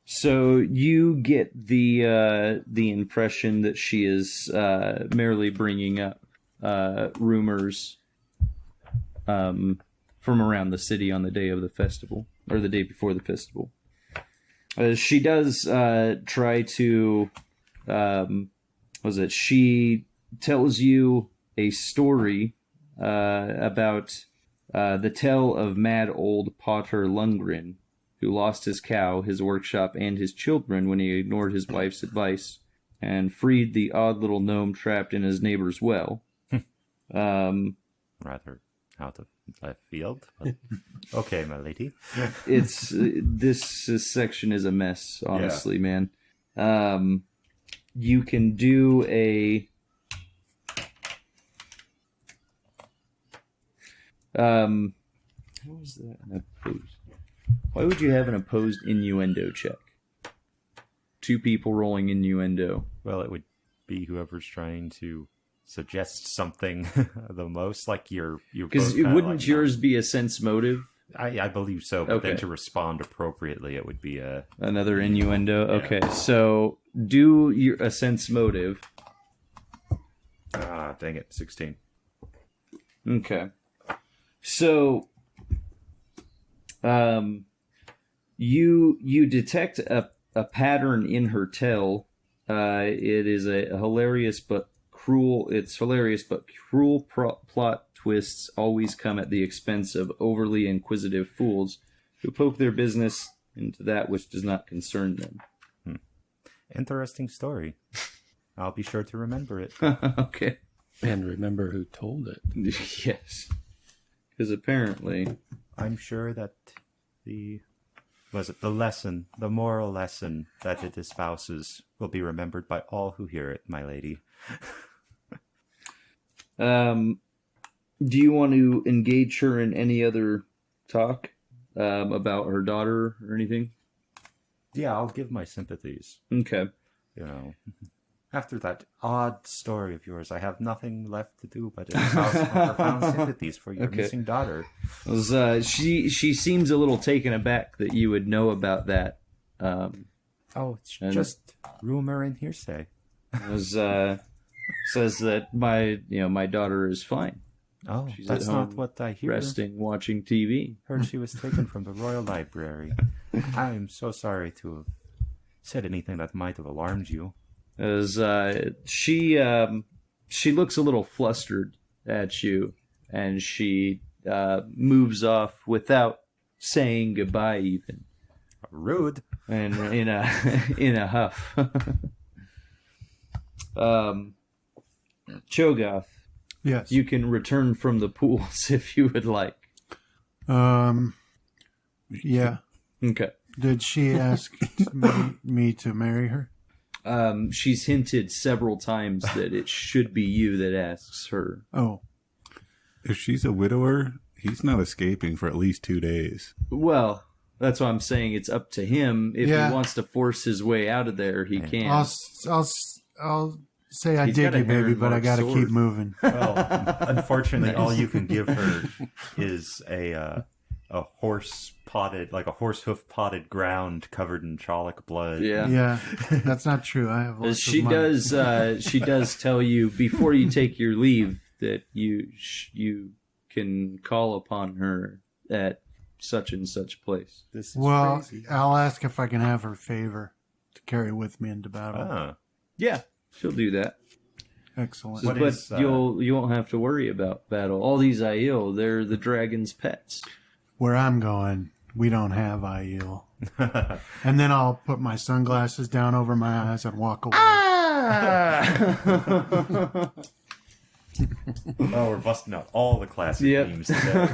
So you get the impression that she is merely bringing up rumors from around the city on the day of the festival, or the day before the festival. She does try to, she tells you a story about the tale of mad old Potter Lundgren, who lost his cow, his workshop, and his children when he ignored his wife's advice and freed the odd little gnome trapped in his neighbor's well. Rather out of left field. But okay, my lady. It's this section is a mess, honestly, man. You can do a what was that? An opposed. Why would you have an opposed innuendo check? 2 people rolling innuendo. Well, it would be whoever's trying to suggest something the most, like you're because wouldn't yours be a sense motive? I believe so, but then to respond appropriately, it would be another innuendo. Yeah. Okay, so do a sense motive. Ah, dang it, 16. Okay, so you detect a pattern in her tale. It is a hilarious but cruel. It's hilarious but cruel plot twists always come at the expense of overly inquisitive fools who poke their business into that which does not concern them. Interesting story. I'll be sure to remember it. Okay. And remember who told it. Yes. Because apparently... I'm sure that the moral lesson that it espouses will be remembered by all who hear it, my lady. Do you want to engage her in any other talk about her daughter or anything? Yeah, I'll give my sympathies. Okay. After that odd story of yours, I have nothing left to do but espouse my profound sympathies for your missing daughter. She seems a little taken aback that you would know about that. It's just rumor and hearsay. Says that my daughter is fine. Oh, she's that's not what I hear. Resting, watching TV. Heard she was taken from the Royal Library. I am so sorry to have said anything that might have alarmed you. As she looks a little flustered at you, and she moves off without saying goodbye, even. Rude. And in a huff. Cho'Gath. Yes. You can return from the pools if you would like. Yeah. Okay. Did she ask me to marry her? She's hinted several times that it should be you that asks her. Oh. If she's a widower, he's not escaping for at least 2 days. Well, that's why I'm saying it's up to him. If he wants to force his way out of there, he can. I'll say I dig you, baby, but I got to keep moving. Well, unfortunately, all you can give her is a horse hoof potted ground covered in Cholic blood. Yeah, that's not true. I have. She does tell you before you take your leave that you can call upon her at such and such place. This is crazy. I'll ask if I can have her favor to carry with me into battle. Yeah, she'll do that. Excellent. But you won't have to worry about battle. All these Aiel, they're the dragon's pets. Where I'm going, we don't have Aiel. And then I'll put my sunglasses down over my eyes and walk away. Oh, we're busting out all the classic memes today.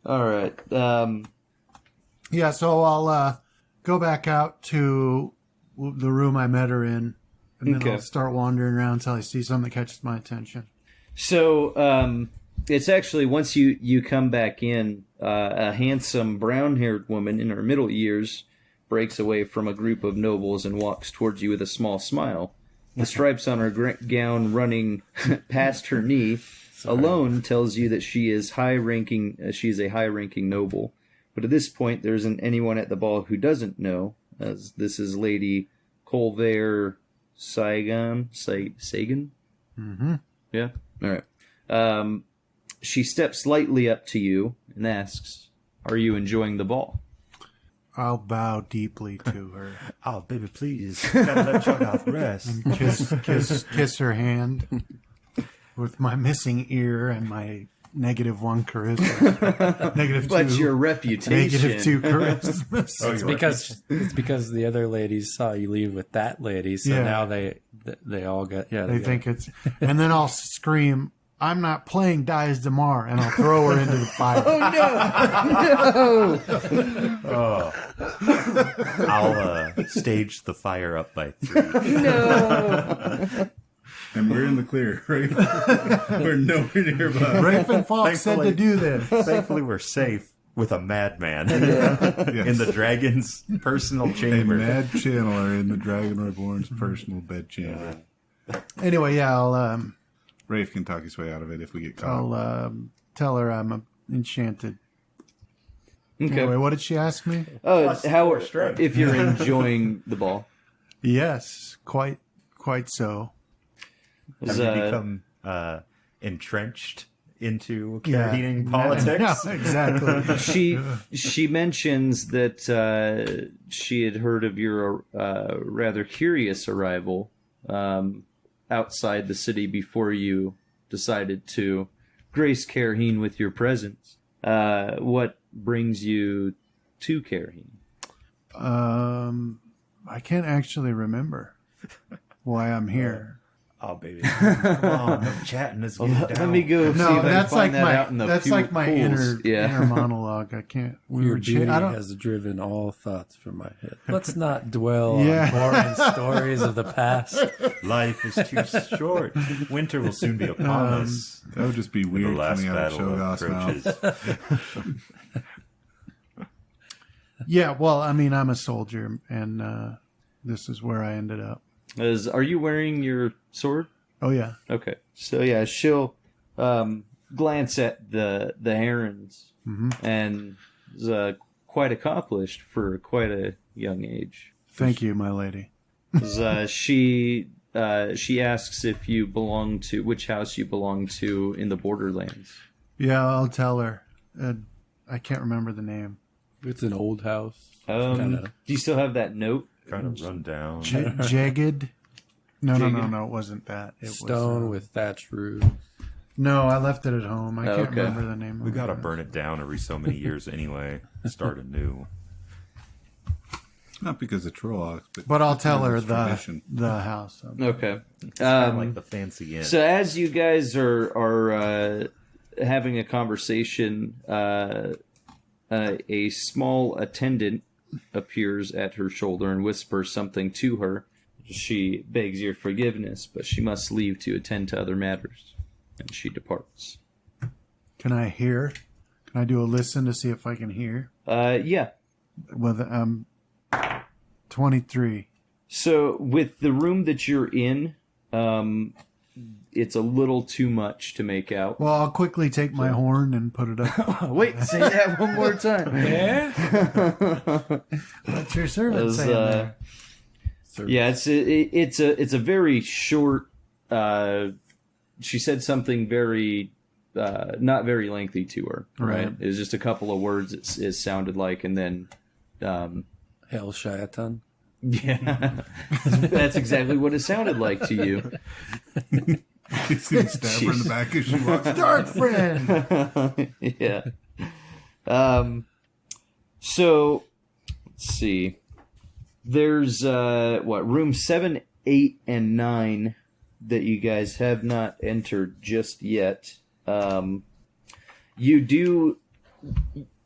All right. Yeah, so I'll go back out to the room I met her in, and then I'll start wandering around until I see something that catches my attention. So it's actually, once you come back in, a handsome brown-haired woman in her middle years breaks away from a group of nobles and walks towards you with a small smile. The stripes on her gown running past her knee alone tells you that she is high-ranking. She is a high-ranking noble. But at this point, there isn't anyone at the ball who doesn't know, as this is Lady Colvert Sagan. Sagan? Mm-hmm. Yeah? All right. She steps slightly up to you and asks, "Are you enjoying the ball?" I'll bow deeply to her. Oh, baby, please. Gotta let Chogoth rest. And kiss her hand with my missing ear and my -1 charisma. -2. But your reputation. -2 charisma. It's because the other ladies saw you leave with that lady, so Yeah. now they all got They think it's, and then I'll scream, "I'm not playing Dies Demar," and I'll throw her into the fire. I'll stage the fire up by 3. And we're in the clear, right? We're nowhere nearby. Raven Fox said to do this. Thankfully, we're safe with a madman in the dragon's personal A chamber. mad channeler in the Dragon Reborn's personal bed chamber. Anyway, yeah, I'll Rafe can talk his way out of it if we get caught. I'll tell her I'm enchanted. Okay. Anyway, what did she ask me? How if you're enjoying the ball? Yes, quite so. Have you become entrenched into Caribbean politics? Yeah, exactly. She mentions that she had heard of your rather curious arrival outside the city before you decided to grace Carheen with your presence. What brings you to Carheen? I can't actually remember why I'm here. Oh, baby. Come on. No chatting. Let's get it down. Let me go. see No, if I that's can find like that out in the that's like my pools. inner monologue. I can't. Your beauty I don't. has driven all thoughts from my head. Let's not dwell Yeah. on boring stories of the past. Life is too short. Winter will soon be upon us. That would just be The weird last coming out of battle Chogoth's mouth. approaches. Yeah, well, I mean, I'm a soldier, and this is where I ended up. Are you wearing your sword? Oh yeah, Okay. So yeah, she'll glance at the herons and is quite accomplished for quite a young age. thank you, my lady. 'Cause, she asks if you belong to which house you belong to in the Borderlands. Yeah, I'll tell her. I can't remember the name. It's an old house. Do you still have that note? Kind of run down. Jagged. No, Jagged. it wasn't that. It Stone was, with thatched roof. No, I left it at home. I can't Okay. remember the name. We of gotta it. burn it down every so many years anyway. Start anew. Not because of Trollocs, But I'll tell her it's tradition. the house. Okay. It's kind of like the fancy inn. So as you guys are having a conversation, a small attendant appears at her shoulder and whispers something to her. She begs your forgiveness, but she must leave to attend to other matters, and she departs. Can I hear? Can I do a listen to see if I can hear? Yeah. With 23. So with the room that you're in, it's a little too much to make out. Well, I'll quickly take my horn and put it up. Wait, say that one more time. Yeah? What's your servant As, saying there? Yeah, it's a very short. She said something very not very lengthy to her. Right. Right. It was just a couple of words. It sounded like, and then Hell Shaitan. yeah, that's exactly what it sounded like to you. You see him stab her in the back as she walks. Dark friend. Yeah. So let's see. There's room 7, 8, and 9 that you guys have not entered just yet. You do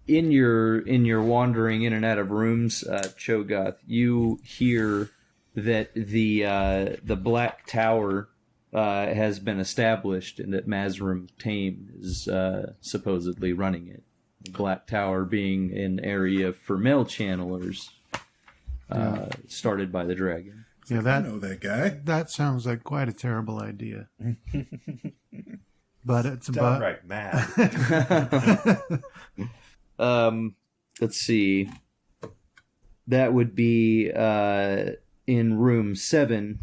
in your wandering in and out of rooms, Chogoth, you hear that the Black Tower has been established and that Mazrim Tame is supposedly running it. The Black Tower being an area for male channelers. started by the dragon. Yeah, I that know that guy. that sounds like quite a terrible idea. But it's about Downright mad. Let's see. That would be in room 7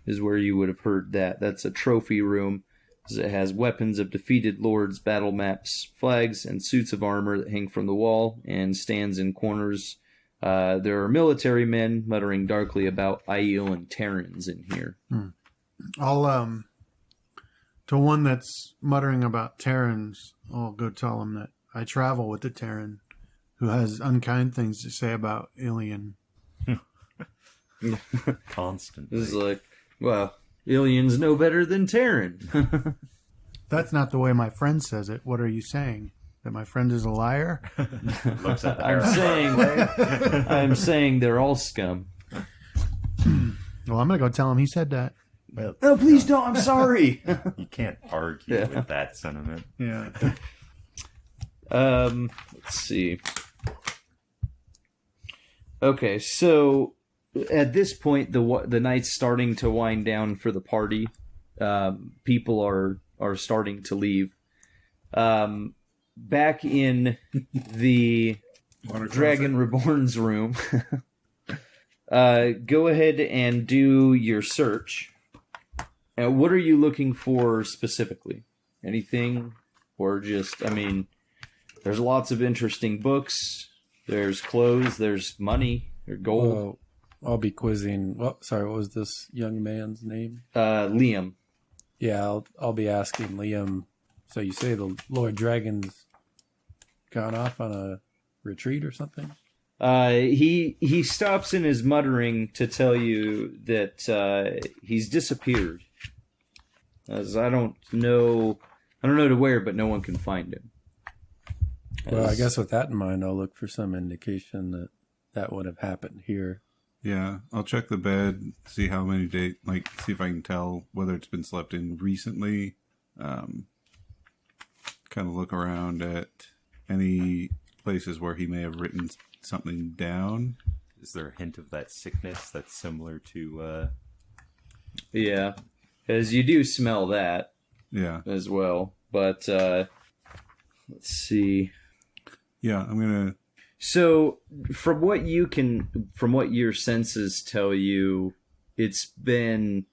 is where you would have heard that. That's a trophy room. It has weapons of defeated lords, battle maps, flags, and suits of armor that hang from the wall and stands in corners. There are military men muttering darkly about Aiel and Terrans in here. I'll to one that's muttering about Terrans, I'll go tell him that I travel with the Terran who has unkind things to say about Ilian. Constantly. This is like, well, Ilian's no better than Terran. That's not the way my friend says it. What are you saying? That my friend is a liar? Looks at the I'm saying they're all scum. Well, I'm gonna go tell him he said that. Well, No, please don't. I'm sorry. you can't argue with that sentiment. Yeah. Let's see. Okay, so at this point, the night's starting to wind down for the party. People are starting to leave. Back in the Dragon Reborn's room, go ahead and do your search. What are you looking for specifically? Anything? Or just, I mean, there's lots of interesting books. There's clothes. There's money. There's gold. Well, I'll be quizzing. Well, sorry, what was this young man's name? Liam. Yeah, I'll be asking Liam. So you say the Lord Dragon's gone off on a retreat or something? He stops in his muttering to tell you that he's disappeared. As I don't know to where, but no one can find him. Well, I guess with that in mind, I'll look for some indication that would have happened here. Yeah, I'll check the bed, see how many days, like, see if I can tell whether it's been slept in recently. Kind of look around at any places where he may have written something down. Is there a hint of that sickness that's similar to... Yeah, because you do smell that Yeah. as well. But let's see. Yeah, I'm going to... So, from what your senses tell you, it's been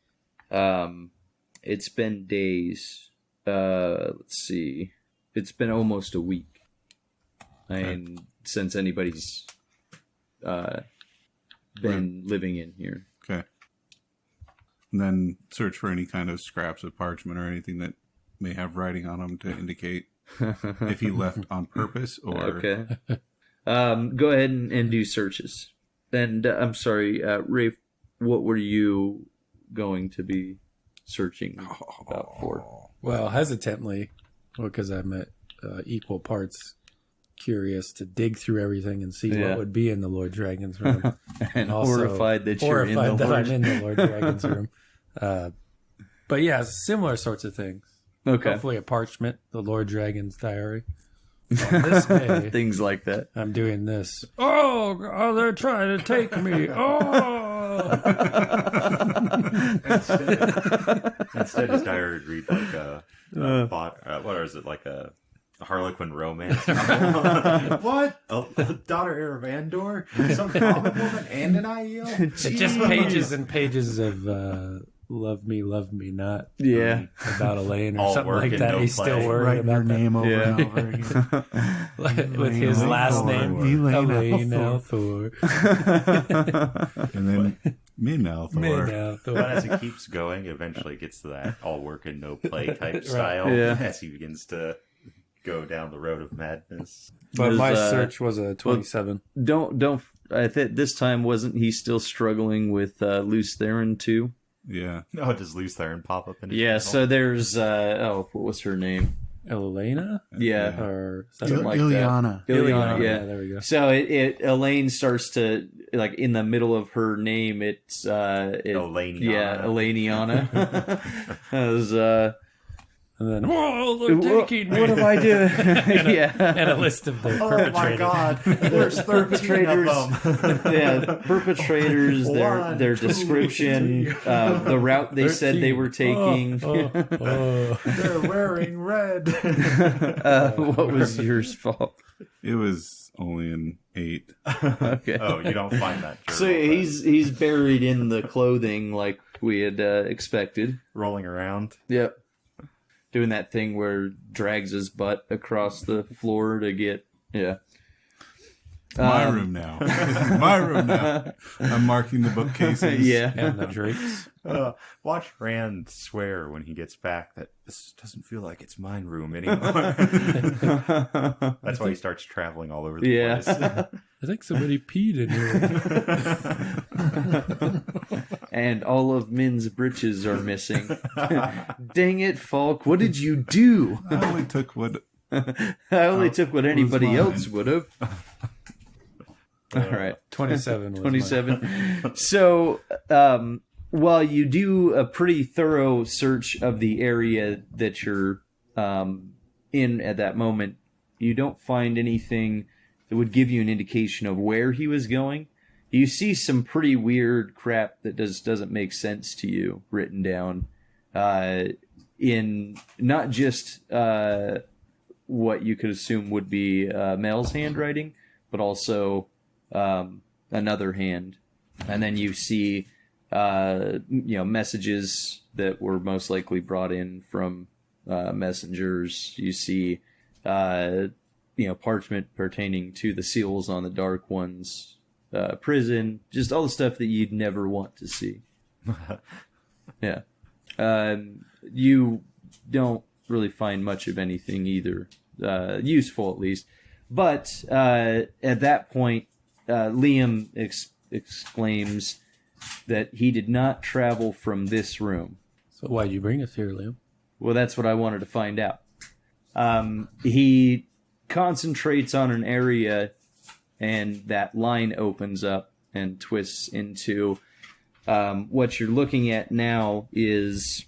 days. Let's see, it's been almost a week. And since anybody's been living in here. Okay. And then search for any kind of scraps of parchment or anything that may have writing on them to indicate if he left on purpose or... Okay. Go ahead and do searches. And I'm sorry, Rafe, what were you going to be searching about for? Well, hesitantly, because I'm at equal parts curious to dig through everything and see what would be in the Lord Dragon's room. And also horrified that you're in the horrified that Lord. I'm in the Lord Dragon's room. But yeah, similar sorts of things. Okay. Hopefully a parchment, the Lord Dragon's diary. On this day, Things like that. I'm doing this. Oh, they're trying to take me. Oh. Instead, his diary would read like what is it, like a Harlequin romance novel? What? A daughter Eravandor? Some common woman and an Aiel? It's just pages and pages of love me, not Yeah. about Elaine or All something work like and that. no He's play. still worried Writing your about name over Yeah. and over again. that. With his last name, Elaine Althor. And then Min-Althor. But as it keeps going, eventually it gets to that all work and no play type style Yeah. as he begins to go down the road of madness. But my There's, search was a 27. Don't. I think this time wasn't he still struggling with Luce Theron too? Yeah. Oh, does Luce Theron pop up in his Yeah. journal? So there's what was her name? Elena? Yeah. Or Something like Ileana. that. Ileana, yeah. there we go. So Elaine starts to, like, in the middle of her name, Elaniana. Yeah, Elaniana. It was, And then, whoa, they're taking me. What am I doing? Yeah. And a list of the perpetrators. Oh my god, there's 13 of them. Yeah, perpetrators, their description, the route they said they were taking. They're wearing red. What was yours fault? It was only an 8. Okay. Oh, you don't find that journal. So he's buried in the clothing like we had expected. rolling around. Yep. Doing that thing where drags his butt across the floor to get My room now. My room now. I'm marking the bookcases. Yeah. And the drapes. Watch Rand swear when he gets back that this doesn't feel like it's mine room anymore. That's why he starts traveling all over the place. I think somebody peed in here. And all of Min's britches are missing. Dang it, Falk! What did you do? I only took what I only took what anybody mine. else would have. All right. 27 was 27. So, while you do a pretty thorough search of the area that you're in at that moment, you don't find anything that would give you an indication of where he was going. You see some pretty weird crap that doesn't make sense to you written down in not just what you could assume would be Mel's handwriting, but also another hand. And then you see messages that were most likely brought in from messengers. You see parchment pertaining to the seals on the Dark One's prison, just all the stuff that you'd never want to see. Yeah. You don't really find much of anything either, useful at least. But at that point, Liam exclaims that he did not travel from this room. So why'd you bring us here, Liam? Well, that's what I wanted to find out. He concentrates on an area, and that line opens up and twists into what you're looking at now is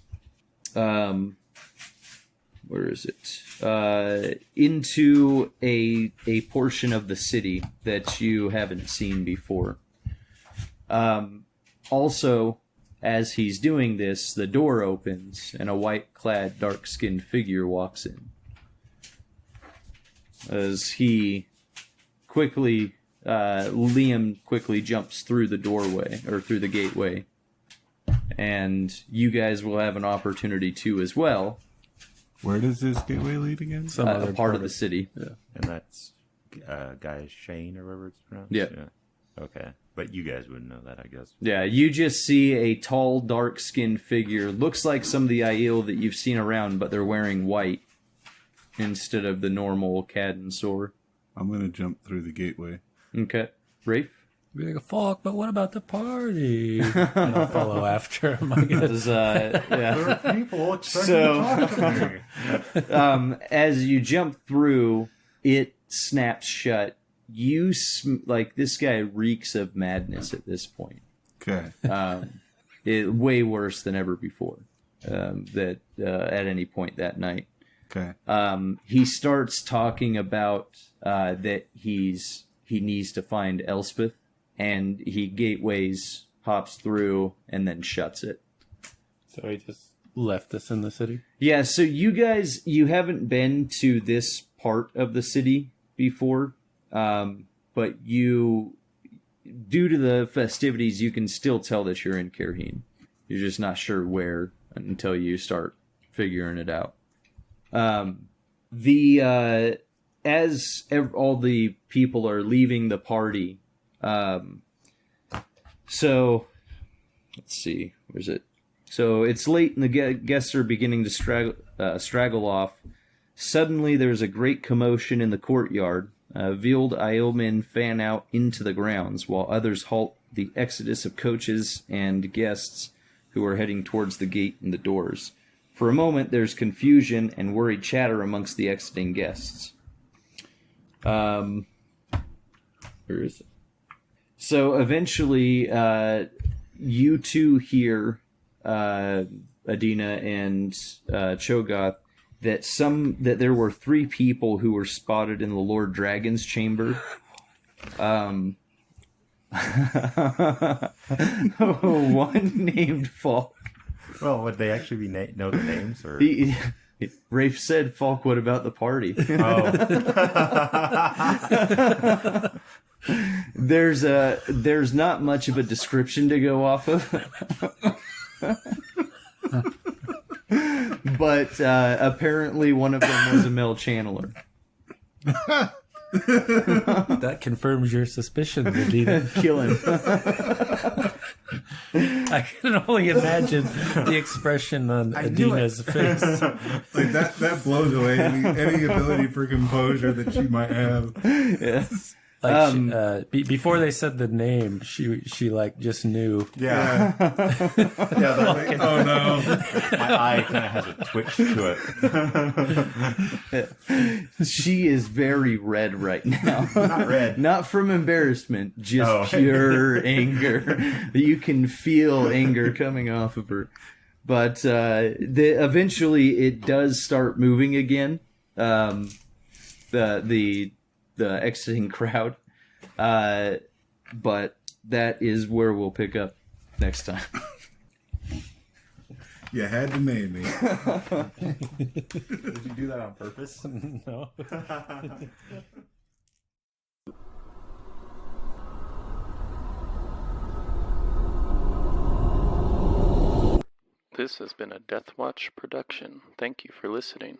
where is it? Into a portion of the city that you haven't seen before. Also, as he's doing this, the door opens and a white-clad, dark-skinned figure walks in. As he Liam quickly jumps through the doorway, or through the gateway. And you guys will have an opportunity to as well. Where does this gateway lead again? Some A other part of the city. And that's guy Shane or whatever it's pronounced? Yeah. Okay. But you guys wouldn't know that, I guess. Yeah, you just see a tall, dark-skinned figure. Looks like some of the Aiel that you've seen around, but they're wearing white instead of the normal Cad and Sor. I'm going to jump through the gateway. Okay. Rafe? Be like a Falk, but what about the party? And I'll follow after him, I guess. Yeah. People expecting to talk to me. As you jump through, it snaps shut. This guy reeks of madness at this point. Okay. Way worse than ever before. At any point that night. Okay. He starts talking about that he needs to find Elspeth, and he gateways, hops through, and then shuts it. So he just left us in the city? Yeah, so you haven't been to this part of the city before, but due to the festivities, you can still tell that you're in Kerheen. You're just not sure where until you start figuring it out. As all the people are leaving the party, so let's see, where's it? So it's late and the guests are beginning to straggle off. Suddenly there's a great commotion in the courtyard. Veiled Aielmen fan out into the grounds, while others halt the exodus of coaches and guests who are heading towards the gate and the doors. For a moment, there's confusion and worried chatter amongst the exiting guests. Where is it? So eventually, you two hear Adina and Cho'Gath that there were 3 people who were spotted in the Lord Dragon's chamber. One named Falk. Well, would they actually know the names? Or Rafe said, "Falk, what about the party?" oh, There's not much of a description to go off of. But apparently one of them was a male channeler. That confirms your suspicion, Adina. Kill him. I can only imagine the expression on Adina's face. Like that blows away any ability for composure that she might have. Yes. Like before they said the name, she like just knew. yeah. Yeah, Like, oh no. my eye kind of has a twitch to it. She is very red right now. Not red. Not from embarrassment, just pure anger. You can feel anger coming off of her. But eventually it does start moving again. The exiting crowd. But that is where we'll pick up next time. You had to name me. Did you do that on purpose? No. This has been a Death Watch production. Thank you for listening.